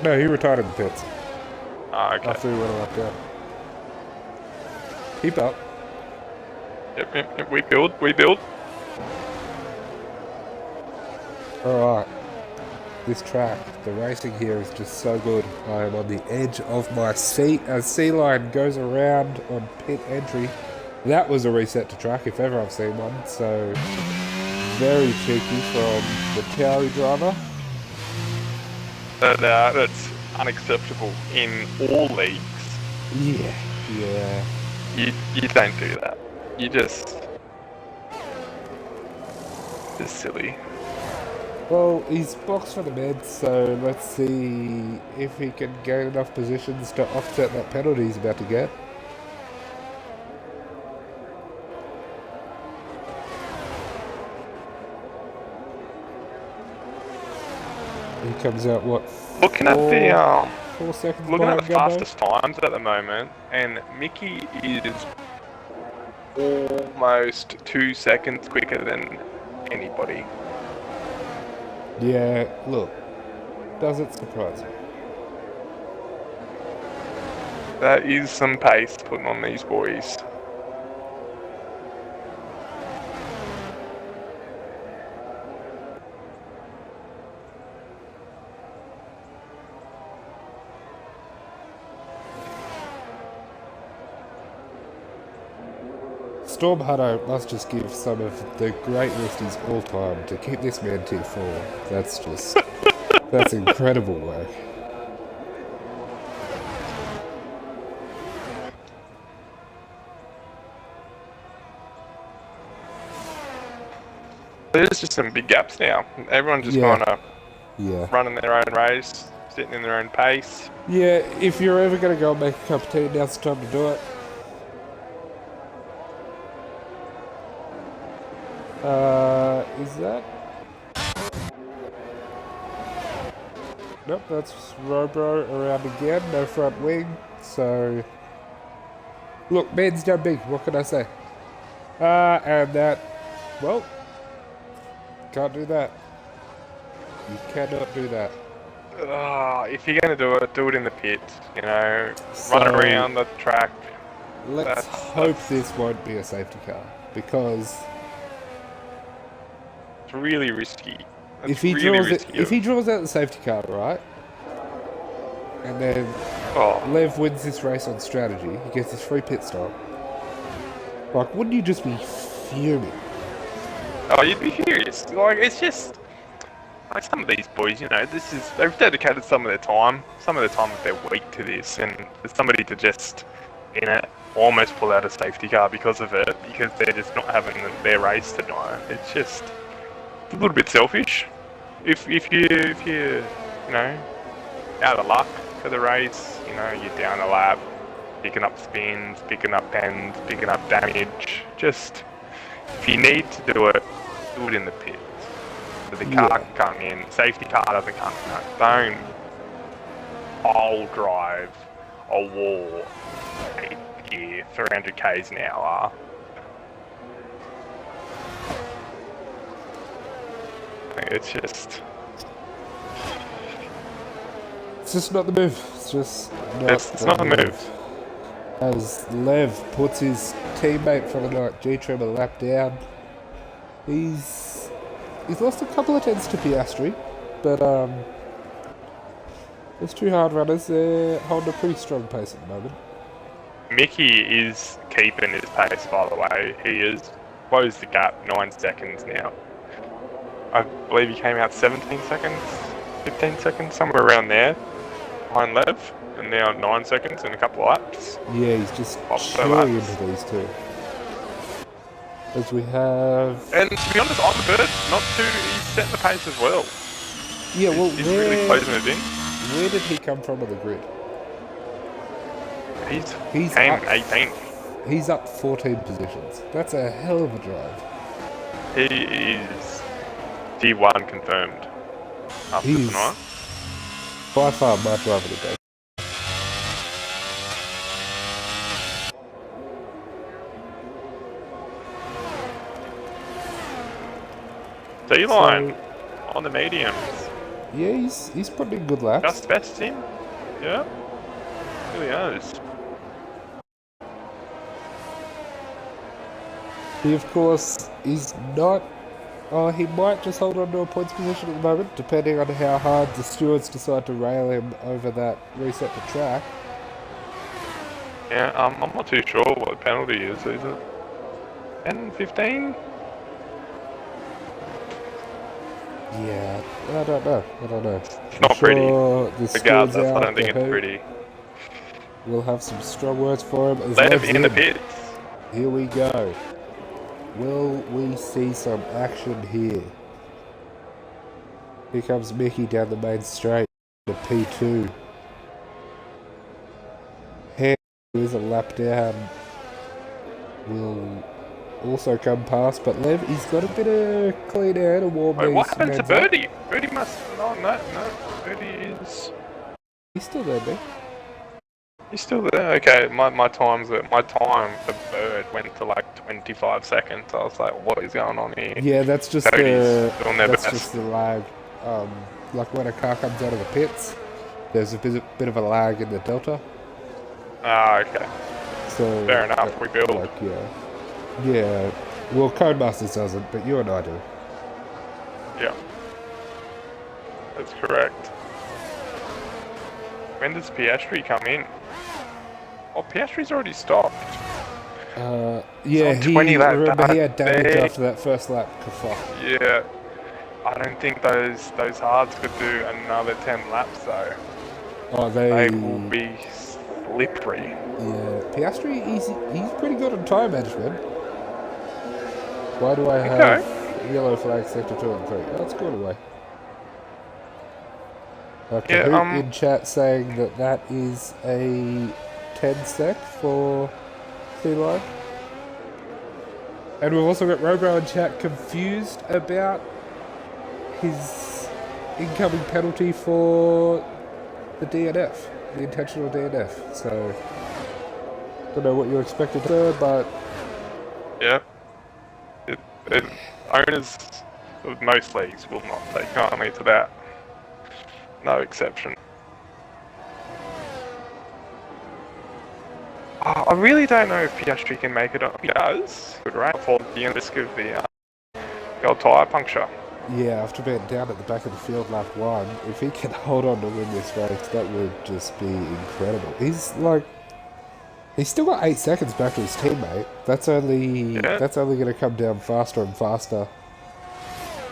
No, he retired in the pits. Ah, okay. After he went a lap down. Keep up. Yep, we build. Alright. This track, the racing here is just so good. I am on the edge of my seat as C-Line goes around on pit entry. That was a reset to track if ever I've seen one, so very cheeky from the Tauri driver. That's unacceptable in all leagues. Yeah. You don't do that. You just silly. Well, he's boxed for the meds, so let's see if he can gain enough positions to offset that penalty he's about to get. He comes out, what, Looking at the 4 seconds looking at the behind Gumbo? fastest times at the moment, and Mickey is almost 2 seconds quicker than anybody. Yeah, look, does it surprise me? That is some pace putting on these boys. Storm Hutto must just give some of the great listies all time to keep this man tier 4. That's just... that's incredible work. There's just some big gaps now. Everyone's just Yeah. kind of running their own race, sitting in their own pace. Yeah, if you're ever going to go and make a cup of tea, now's the time to do it. Is that? Nope, that's Robro around again, no front wing, so... Look, man's done big, what can I say? And that... Well... Can't do that. You cannot do that. If you're going to do it in the pit, you know, run around the track. Let's hope this won't be a safety car, because... It's really risky. If he draws out the safety car, right, and then Lev wins this race on strategy, he gets his free pit stop. Like, wouldn't you just be fuming? Oh, you'd be furious. Like, it's just like some of these boys, you know, they've dedicated some of their time of their week to this, and for somebody to just, you know, almost pull out a safety car because of it, because they're just not having their race tonight. It's just a little bit selfish. If you you know, out of luck for the race, you know, you're down a lap, picking up spins, picking up bends, picking up damage. Just if you need to do it in the pits. So the car can come in. Safety car doesn't come in. Don't pole drive a wall 8 gear, 300 k's an hour. It's just not the move. It's just not it's not the move. As Lev puts his teammate for the night, G-Trim, a lap down. He's lost a couple of tenths to Piastri, but there's two hard runners. They're holding a pretty strong pace at the moment. Mickey is keeping his pace, by the way. He has closed the gap 9 seconds now. I believe he came out 17 seconds, 15 seconds, somewhere around there, behind Lev, and now 9 seconds in a couple of laps. Yeah, he's just chilling into these two. As we have... And to be honest, on the bird, not too... He's setting the pace as well. Yeah, well, he's really closing it in. Where did he come from on the grid? He's came 18th. He's up 14 positions. That's a hell of a drive. He is D1 confirmed after tonight. By far my driver today. D-line on the mediums. Yeah, he's putting in good laps. Just best him. Yeah. Really is. He, of course, is not... Oh, he might just hold on to a points position at the moment, depending on how hard the stewards decide to rail him over that reset to track. Yeah, I'm not too sure what the penalty is it 10, 15? Yeah, I don't know. It's not pretty. Regardless, I don't think it's pretty. We'll have some strong words for him. Let him in the pits. Here we go. Will we see some action here? Here comes Mickey down the main straight. The P2. Here is a lap down. Will also come past, but Lev, he's got a bit of clean air to warm these. Wait, what happened to Birdie? Birdie must... No, Birdie is... He's still there, Nick. He's still there? Okay, my time for Bird went to like 25 seconds. I was like, what is going on here? Yeah, that's just just the lag. Like when a car comes out of the pits, there's a bit of a lag in the delta. Ah, okay. So fair enough, we build. Like, yeah. Well, Codemasters doesn't, but you and I do. Yeah. That's correct. When does Piastri come in? Oh, Piastri's already stopped. Yeah, on 20 lap remember he had damage there. after that first lap. Kerfuck. Yeah, I don't think those hards could do another 10 laps though. Oh, They will be slippery. Yeah, Piastri, he's pretty good on tyre management. Why do I have yellow flag sector 2 and 3? Oh, it's gone away. Kahoot in chat saying that is a 10 sec for C-Line. And we've also got Robro in chat confused about his incoming penalty for the DNF, the intentional DNF. So, don't know what you expected there, but... Yeah. Owners of most leagues will not take kindly to that. No exception. I really don't know if Piastri can make it up. He does. Good right. For the risk of the old tyre puncture. Yeah, after being down at the back of the field lap 1, if he can hold on to win this race, that would just be incredible. He's still got 8 seconds back to his teammate. That's only going to come down faster and faster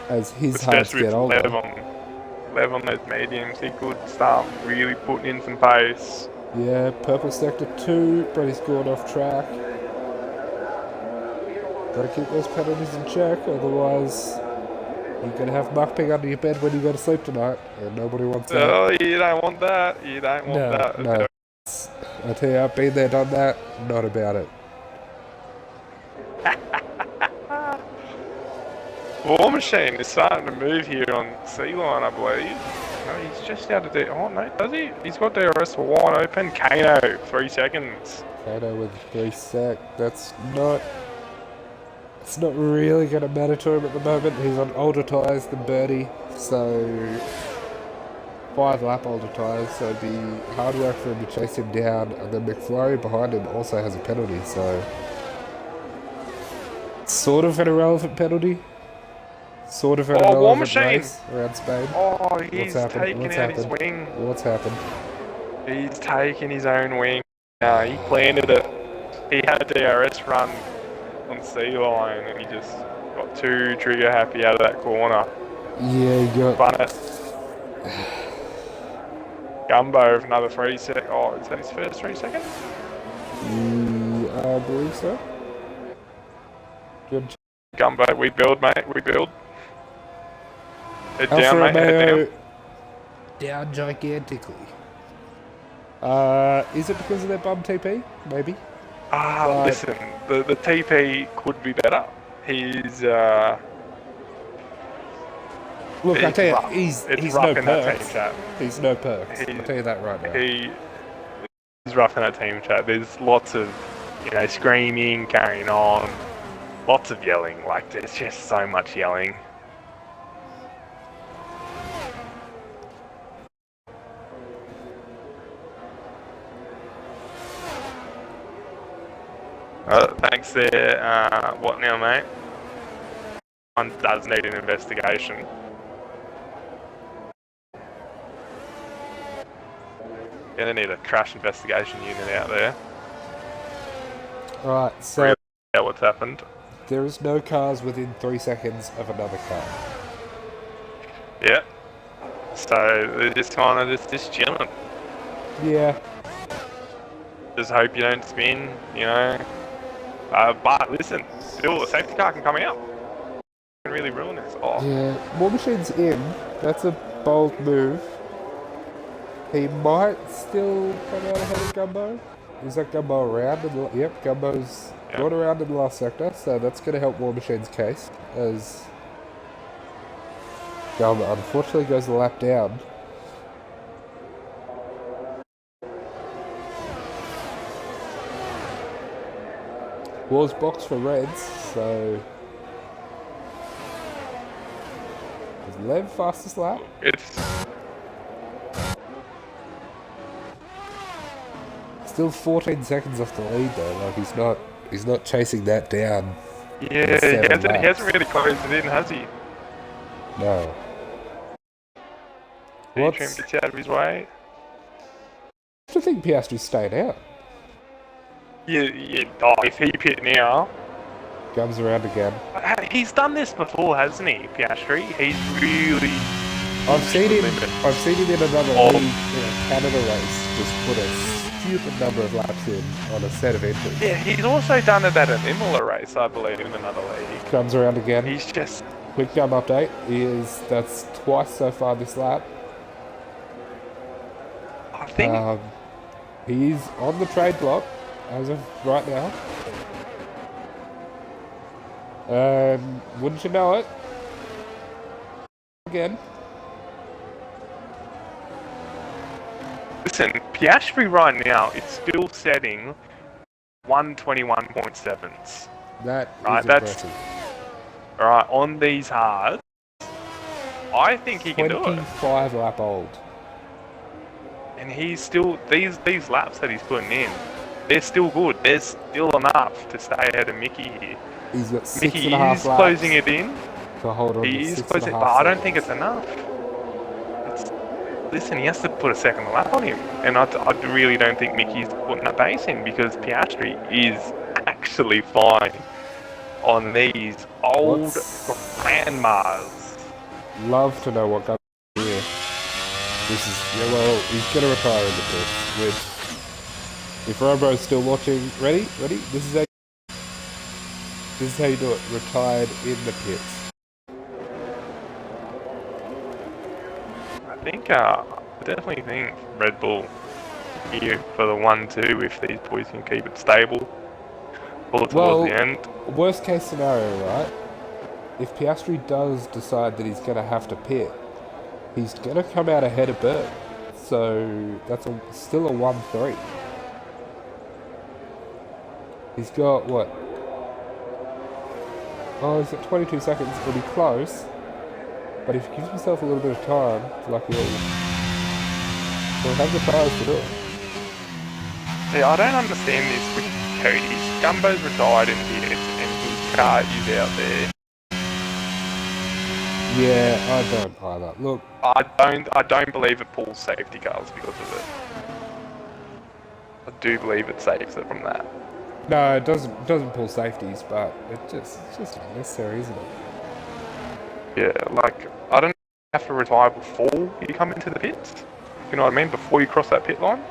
as his hearts get older. Lev on those mediums, he could start really putting in some pace. Yeah, purple sector 2, but he's gone off track. Gotta keep those penalties in check, otherwise you're gonna have muckping under your bed when you go to sleep tonight, and nobody wants that. Oh, you don't want that. You don't want that. No. I tell you, I've been there, done that. Not about it. War Machine is starting to move here on C-Line, I believe. No, he's just out of there. Oh no, does he? He's got DRS wide open. Kano, 3 seconds. Kano with 3 sec. That's not... It's not really going to matter to him at the moment. He's on older tyres than Birdie, so 5 lap older tyres, so it'd be hard work for him to chase him down. And then McFlurry behind him also has a penalty, so sort of an irrelevant penalty. Sort of an irrelevant race around Spain. Oh, he's taking out his wing. What's happened? He's taking his own wing. He planted it. He had a DRS run on C-Line and he just got too trigger happy out of that corner. Yeah, he got... Spun it. Gumbo with another 3 sec. Oh, is that his first 3 seconds? I believe so. Good. Gumbo, we build, mate. We build. Head Alfa down, mate. Head down. Down gigantically. Is it because of their bum TP? Maybe. Listen, the TP could be better. He's look, I tell you, he's no perks. He's no perks. I'll tell you that right now. He's rough in that team chat. There's lots of, screaming, carrying on, lots of yelling. Like, there's just so much yelling. Thanks there. What now, mate? One does need an investigation. Gonna need a crash investigation unit out there. Right, so yeah, what's happened? There is no cars within 3 seconds of another car. Yeah. So they're just kind of just chilling. Yeah. Just hope you don't spin, But listen, still a safety car can come out. Can really ruin this. Oh. Yeah, War Machine's in. That's a bold move. He might still come out ahead of Gumbo. Is that Gumbo around? Yep, Gumbo's gone around in the last sector, so that's going to help War Machine's case, as Gumbo unfortunately goes a lap down. War's box for Reds, so is Lev fastest lap? It's still 14 seconds off the lead though. Like he's not chasing that down. Yeah, he hasn't really closed it in, has he? No. Trim gets out of his way. I think Piastri's staying out. If he pit now, Comes around again. he's done this before, hasn't he, Piastri? He's really. I've seen him in another Oh. league in a Canada race just put a stupid number of laps in on a set of entries. Yeah, he's also done it at an Imola race, I believe, in another league. Comes around again. He's just. Quick gum update that's twice so far this lap. I think. He's on the trade block as of right now. Wouldn't you know it? Again. Listen, Piastri right now is still setting 121.7s. That Right, is that's- impressive. Right, on these hards, I think he can do it. 25 lap old. And he's still, these laps that he's putting in, they're still good. There's still enough to stay ahead of Mickey here. He's got six Mickey and a half is laps closing it in. to hold on to He is 6 closing, and a but half I don't think seconds. it's enough. Listen, he has to put a second lap on him, and I really don't think Mickey's putting that pace in because Piastri is actually fine on these old grandmas. Love to know what comes here. This is, yeah, well, he's going to retire in the pits, which, if Robo's still watching, ready? This is how you do it, retired in the pits. I definitely think Red Bull here for the 1-2 if these boys can keep it stable. Pull it towards the end. Worst case scenario, right? If Piastri does decide that he's going to have to pit, he's going to come out ahead of Bert. So that's still a 1-3. He's got what? Oh, he's got 22 seconds. It'll be close. But if he gives himself a little bit of time, like he'll have the tyres to do it. See, I don't understand this with Cody's. Gumbo's retired in the pits and his car is out there. Yeah, I don't either. Look, I don't believe it pulls safety cars because of it. I do believe it saves it from that. no, it doesn't pull safeties, but it's just unnecessary, isn't it? Yeah, like, I don't have to retire before you come into the pits. You know what I mean? Before you cross that pit line.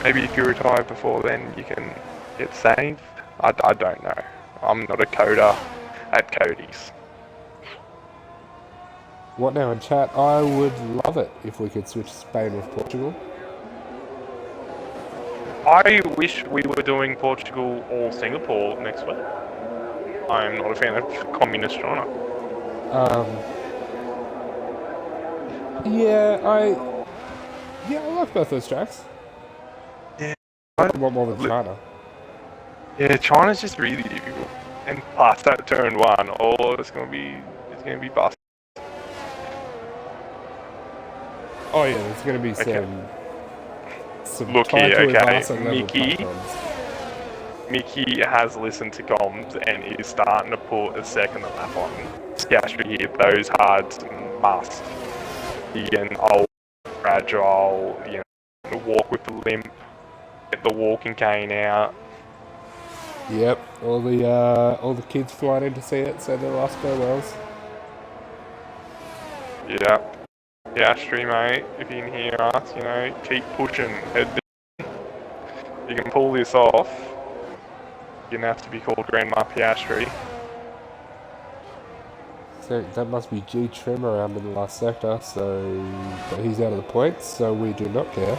Maybe if you retire before then, you can get saved. I don't know. I'm not a coder at Cody's. What now in chat? I would love it if we could switch Spain with Portugal. I wish we were doing Portugal or Singapore next week. I'm not a fan of Communist China. I like both those tracks. Yeah. I don't want more than China. Yeah, China's just really difficult. And past that turn one, it's gonna be bust. Oh yeah, there's going to be some Look time here, to okay, advance and level Mickey. platforms. Mickey has listened to comms and is starting to put a second lap on Piastri here. Those hards must. He getting old, fragile, walk with the limp, get the walking cane out. Yep, all the kids flying in to see it, say their last farewells. Yeah. Piastri, mate, if you can hear us, keep pushing. Head down. You can pull this off. You're gonna have to be called Grandma Piastri. So that must be G Trim around in the last sector, but he's out of the points, so we do not care.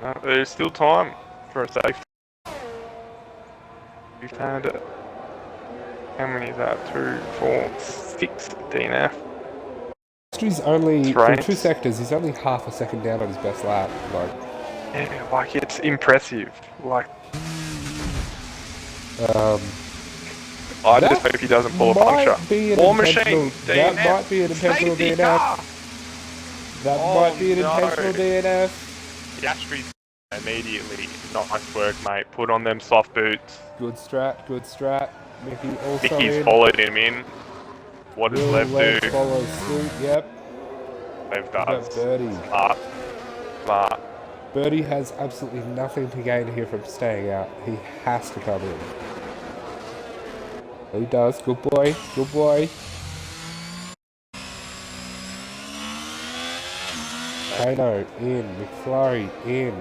No, there's still time for a safety. We've had how many is that? 2, 4, 6 DNF. Piastri's only, Right. in 2 sectors, he's only half a second down on his best lap. Yeah, like it's impressive. Like I just hope he doesn't pull a puncture. War machine, That DNF, might be an intentional safety DNF. car. That Oh, might be an no. intentional DNF. Piastri's immediately. Nice work, mate. Put on them soft boots. Good strat. Mickey also Mickey's in. followed him in. What does Will Lev Lev do? follow suit? Yep. Lev That's does. dirty. Smart. Birdie has absolutely nothing to gain here from staying out. He has to come in. He does. Good boy. Good boy. Kano in. McFlurry in.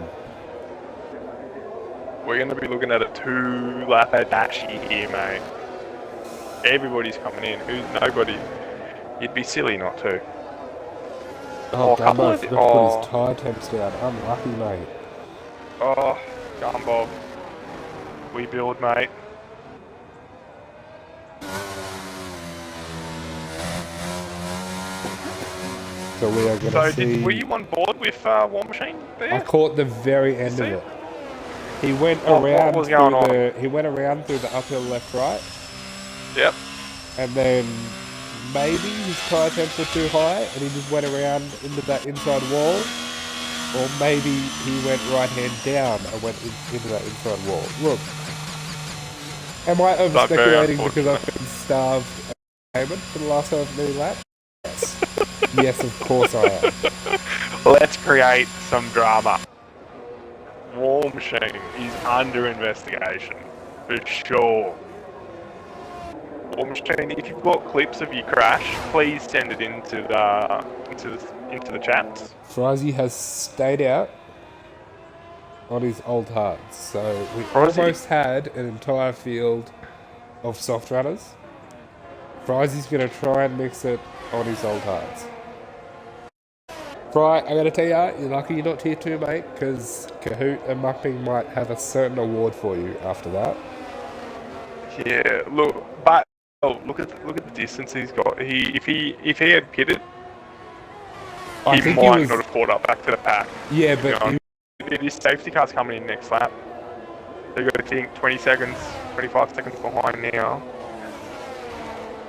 We're going to be looking at a 2-lap Adachi here, mate. Everybody's coming in. Who's nobody? You'd be silly not to. Oh, Gumbo forgot to put oh, his tyre temps down. Unlucky, mate. oh, Gumbo. We build, mate. So we are going to see... were you on board with War Machine there? I caught the very end of it. He went around he went around through the uphill left right. Yep. And then maybe his tyre temps were too high and he just went around into that inside wall. Or maybe he went right hand down and went into that inside wall. Look. Am I over speculating because I've been starved at payment for the last however many laps? Yes. Yes, of course I am. Let's create some drama. War Machine is under investigation, for sure. War Machine, if you've got clips of your crash, please send it into the chats. Frizy has stayed out on his old hards, so we almost had an entire field of soft runners. Frizy's going to try and mix it on his old hards. Fry, I gotta tell you, you're lucky you're not tier 2, mate, because Kahoot and Mupping might have a certain award for you after that. Yeah, look, but look at the distance he's got. If he had pitted, he might not have caught up back to the pack. Yeah, but his safety car's coming in next lap. So you got to think 20 seconds, 25 seconds behind now.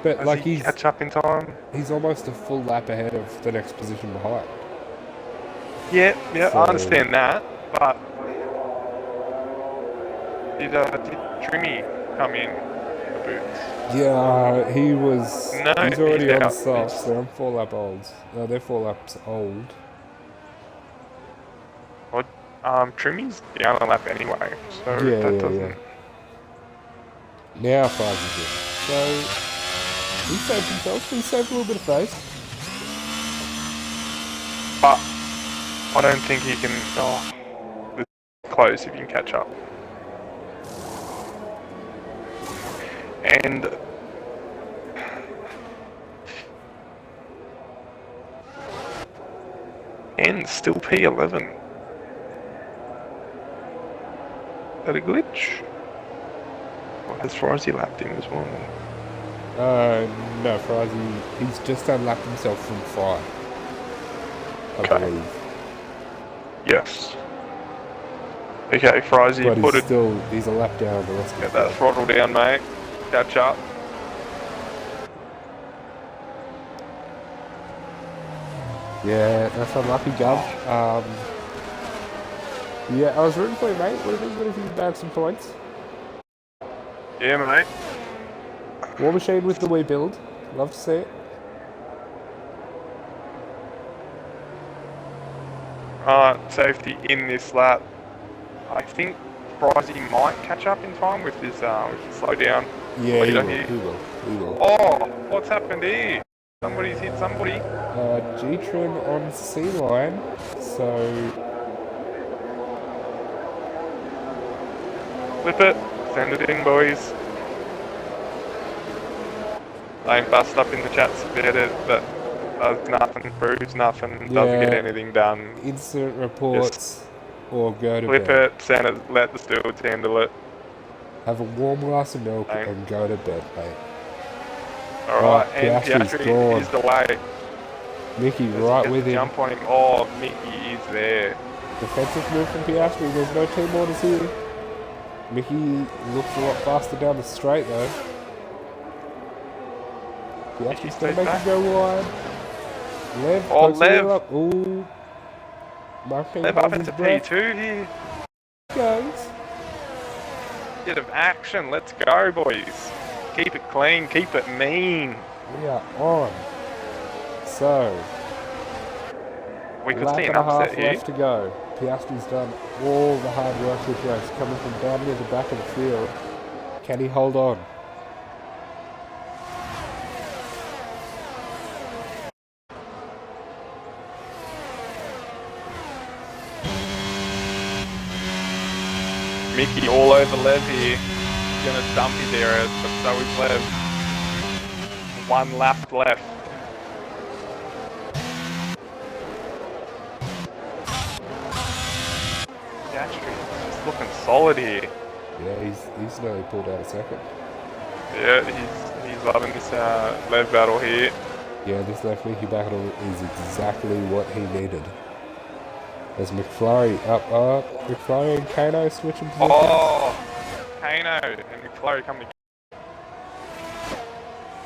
But like he's catch up in time. He's almost a full lap ahead of the next position behind. Yeah, so, I understand that, but did Trimmy come in the boots? Yeah, he was. No, he's already on out. softs. They're on 4 lap olds. No, they're 4 laps old. Well, Trimmy's down a lap anyway, so that doesn't. Now Five's in. So he saved himself. He saved a little bit of face. But I don't think he can. Oh, it's close if you can catch up. And still P11. Is that a glitch? Or has Frizy lapped him as well? No, Frizy, he's just unlapped himself from 5. I believe. Yes. Okay, Frizy, but he's a lap down the rest of Get that throttle down, mate. Catch up. Yeah, that's unlucky, Gov. Yeah, I was rooting for you, mate. Would have been good if you bagged some points. Yeah, mate. War Machine with the wee build. Love to see it. Safety in this lap. I think Frizy might catch up in time with his slow down. Yeah, he will. Oh, what's happened here? Somebody's hit somebody. G-Trim on C-line, so... Flip it, send it in, boys. I ain't bust up in the chats about it, but does nothing, proves nothing, doesn't get anything done. Instant reports or go to flip bed. It, send it, let the stewards handle it. Have a warm glass of milk and go to bed, mate. Alright, and Piastri is the way. Mickey right with him. Jump on him. Oh, Mickey is there. Defensive move from Piastri, there's no team orders here. Mickey looks a lot faster down the straight though. Piastri's gonna make him go wide. Lev, Lev. Ooh. Lev up into P2 here. Goes. Bit of action, let's go, boys. Keep it clean, keep it mean. We are on. So, we could see an lap and a half upset here. left to go. Piastri's done all the hard work this race, coming from down near the back of the field. Can he hold on? Mickey all over Lev here. He's gonna dump his areas, but so is Lev. 1 lap left. Piastri just looking solid here. Yeah, he's nearly pulled out a second. Yeah, he's loving this Lev battle here. Yeah, this left Mickey battle is exactly what he needed. There's McFlurry up. McFlurry and Kano switching positions. Oh, Kano and McFlurry coming together.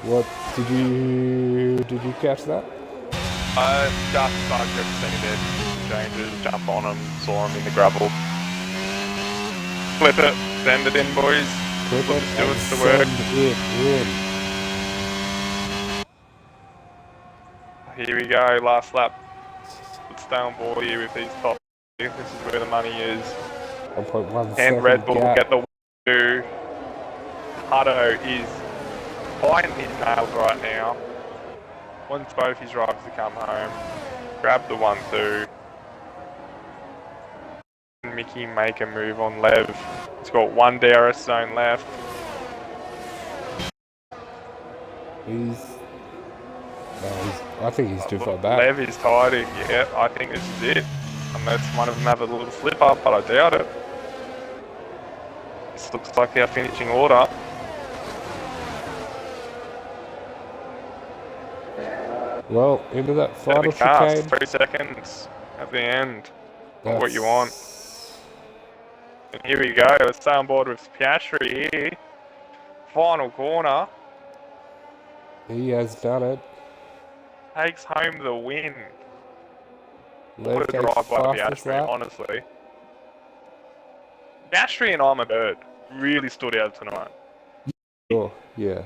What did you catch that? Just started representing their changes, jump on him, saw him in the gravel. Flip it, send it in, boys. Flip it Do and it to work. send it in. Here we go, last lap. Let's stay on board here with these top. This is where the money is. 1.1 And Red Bull gap. get the win. Hutto is biting his nails right now. Wants both his drivers to come home. Grab the 1-2. Mickey make a move on Lev. He's got 1 DRS zone left. I think he's too far back. Lev is tired. Yeah, I think this is it. Unless one of them have a little slip up, but I doubt it. This looks like our finishing order. Well, into that final chicane. 3 seconds at the end. Not what you want. And here we go. Let's stay on board with Piastri here. Final corner. He has done it. Takes home the win. Lev What a takes drive by fastest Piastri, lap. honestly. Piastri and I'm a Bird really stood out tonight. Oh, yeah.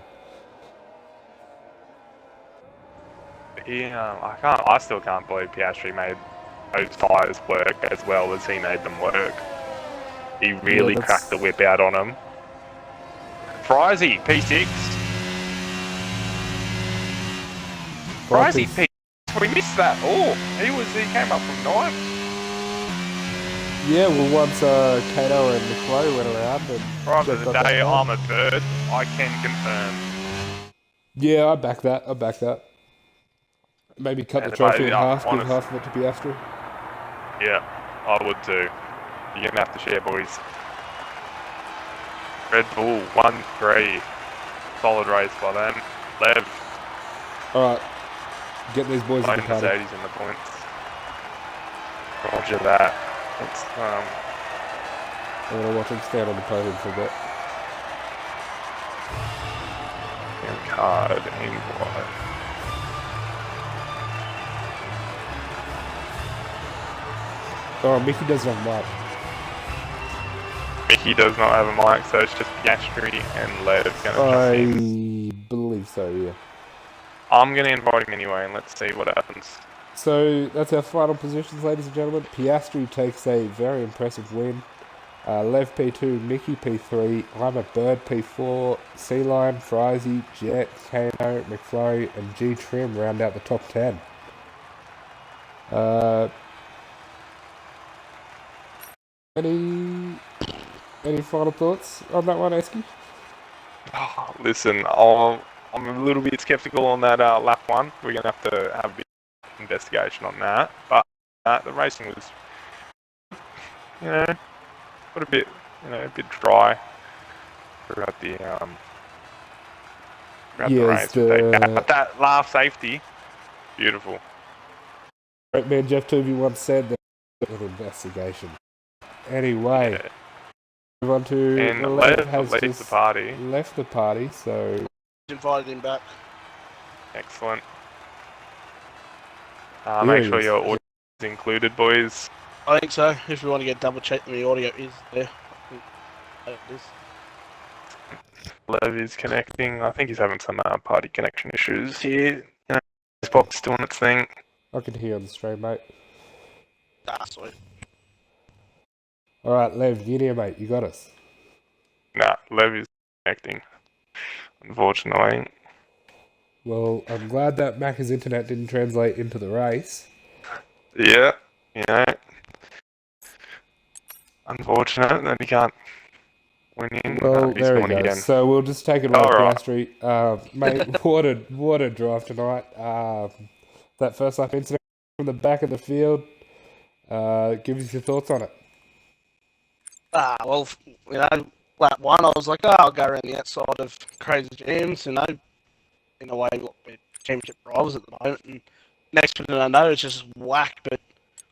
I still can't believe Piastri made those tyres work as well as he made them work. He really cracked the whip out on him. Frizy, P6. Frizy, P6. We missed that. Oh, he came up from 9th. Yeah, well, once Kato and McFlurry went around and... Right of the day, I'm a Bird. I can confirm. Yeah, I back that. Maybe cut the trophy in half, give half of it to Piastri. Yeah, I would too. You're gonna have to share, boys. Red Bull, 1-3. Solid race by them. Lev. Alright. Get these boys in the party. Mercedes in the points. Roger that. It's, I'm gonna watch him stand on the podium for a bit. and card and wide. Oh, Mickey doesn't have a mic. Mickey does not have a mic, so it's just Piastri and Lev gonna jump in. I believe so, yeah. I'm gonna invite him anyway, and let's see what happens. So that's our final positions, ladies and gentlemen. Piastri takes a very impressive win. Lev P2, Mickey P3, I'm a Bird P4, Sea-Lion, Frizy, Jet, Kano, McFlurry, and G Trim round out the top 10. Any final thoughts on that one, Esky? Oh, listen, I'm a little bit skeptical on that lap one. We're gonna have to have a bit of investigation on that. But the racing was, a bit, a bit dry throughout the race. But that last safety, beautiful. Great man Jeff Tuvey once said that an investigation. Anyway, Yeah. move on to And Lev Lev has leads just the party. left the party, so Invited him back. Excellent. Here Make he sure is. your audio is included, boys. I think so. If we want to get double check, the audio is there. It is. Lev is connecting. I think he's having some party connection issues here. His box doing its thing. I can hear on the stream, mate. Ah, sweet. Alright, Lev, get here, mate. You got us. Nah, Lev is connecting, unfortunately. Well, I'm glad that Macca's internet didn't translate into the race. Yeah, unfortunate that he can't win in. Well, He's there he going goes. again. So we'll just take it away, Alright. Piastri. Mate, what a drive tonight. That first lap incident from the back of the field. Give us your thoughts on it. Well, lap one, I was like, I'll go around the outside of Crazy James, in a way, we're championship rivals at the moment. And next thing I know, it's just whack. But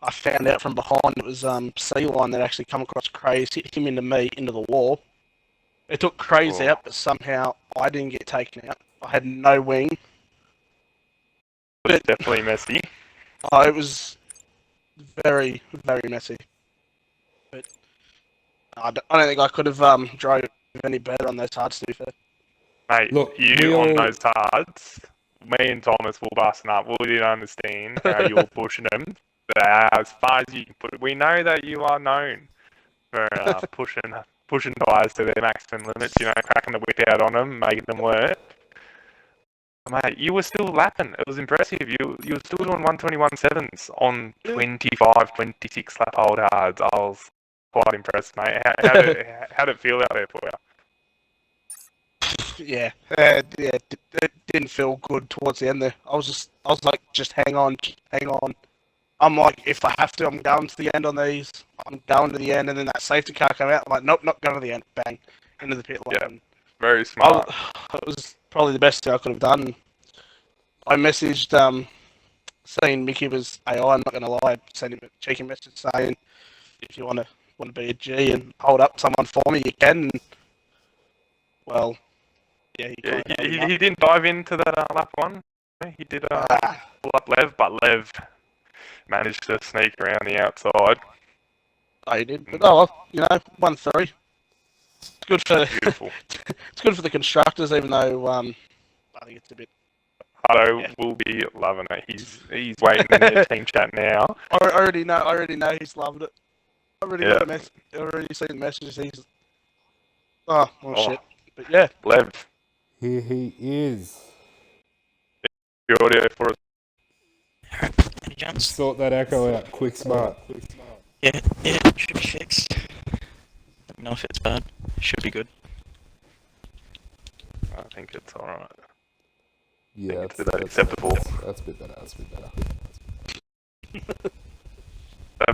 I found out from behind it was C-Line that actually come across Craze, hit him into me, into the wall. It took Craze out, but somehow I didn't get taken out. I had no wing. But definitely messy. It was very, very messy. But I don't think I could have drove any better on those hards, to be fair. Mate, Look, you on those hards, me and Thomas were busting up. We didn't understand how you were pushing them. But as far as you can put it, we know that you are known for pushing tyres to their maximum limits, cracking the whip out on them, making them work. Mate, you were still lapping. It was impressive. You were still doing 121.7s on 25, 26 lap hold hards. I was quite impressed, mate. How did it feel out there for you? Yeah, it didn't feel good towards the end there. I was like, just hang on. I'm like, if I have to, I'm going to the end on these. I'm going to the end, and then that safety car came out. I'm like, nope, not going to the end. Bang, into the pit lane. Yeah, very smart. It was probably the best thing I could have done. I messaged, saying Mickey was AI. I'm not going to lie. I sent him a cheeky message saying, if you want to be a G and hold up someone for me, you can. And, well. Yeah, he didn't dive into that lap one. He did pull up Lev, but Lev managed to sneak around the outside. He did, but 1-3. It's good for it's good for the constructors, even though I think it's a bit. Hardo will be loving it. He's waiting in their team chat now. I already know he's loving it. I already seen the messages. He's shit. But yeah, Lev. Here he is. The audio for us. Sort that echo out, quick, smart. Yeah, it should be fixed. Let me know if it's bad. Should be good. I think it's alright. Yeah, it's acceptable. That's a bit better. So,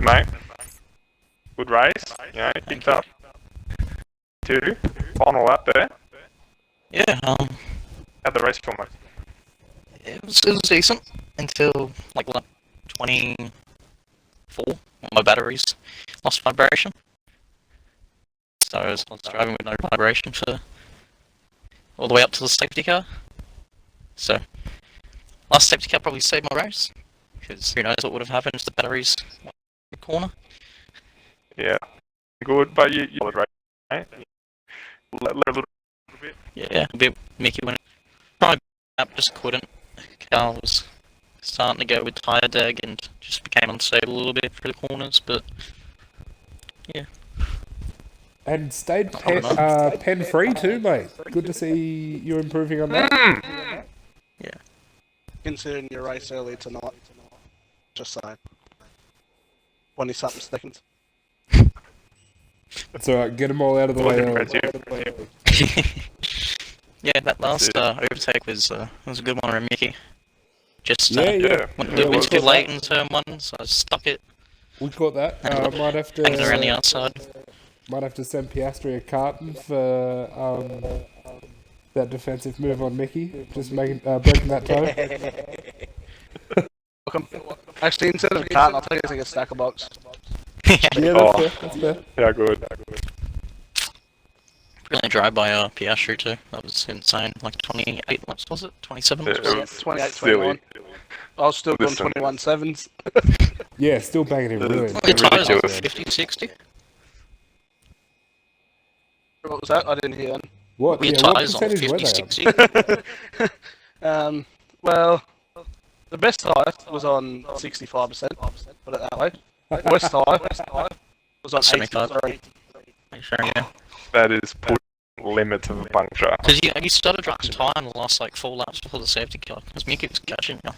mate, good race. Picked up 2. Final lap there. Yeah, How'd the race feel, mate? it was decent until like lap 24. My batteries lost vibration, so I was driving with no vibration for all the way up to the safety car. So last safety car probably saved my race, because who knows what would have happened if the batteries went in the corner. Yeah, good, but you right, mate. Let a little bit. Yeah, a bit Mickey when trying to just couldn't. Car was starting to go with tyre drag and just became unstable a little bit through the corners, but yeah. And stayed pen free too, mate. Good to see you improving on that. Yeah. Considering your race earlier tonight, just saying. 20-something seconds. That's alright, get them all out of the way. Yeah, that last overtake was a good one from Mickey. Just went a little bit too late in turn 1, so I stuck it. We caught that. Might have to hanging around the outside. Might have to send Piastri a carton for that defensive move on Mickey. Just breaking that toe. Actually, instead of a carton, I'll take it as like a stacker box. Yeah, that's fair. Yeah, good. Brilliant drive by Piastri too. That was insane. Like 28 laps, was it? 27 laps? It was 28, 21. I was still doing 21.7s. Yeah, still banging him really. Your tyres were 50, 60? What was that? I didn't hear that. What? Your tyres on 50, 60? Well, the best tyre was on 65%, put it that way. West tyre was on 75. 83. Sure, yeah. That is put limit to the puncture. Because you started dropping time in the last like 4 laps before the safety car. Because Mickey was catching you.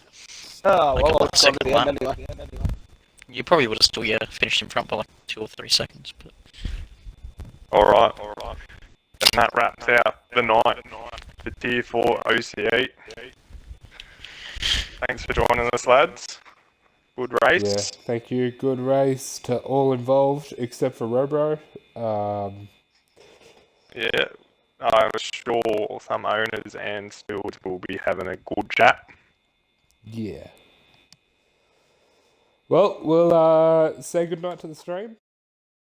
Oh, Like well, about it's gone to second the end lap. anyway. You probably would have still finished in front by like 2 or 3 seconds. But Alright. And that wraps out the night for Tier 4 OCE. Thanks for joining us, lads. Good race. Yeah, thank you. Good race to all involved except for Robro. Yeah, I'm sure some owners and stewards will be having a good chat. Yeah. Well, we'll say goodnight to the stream.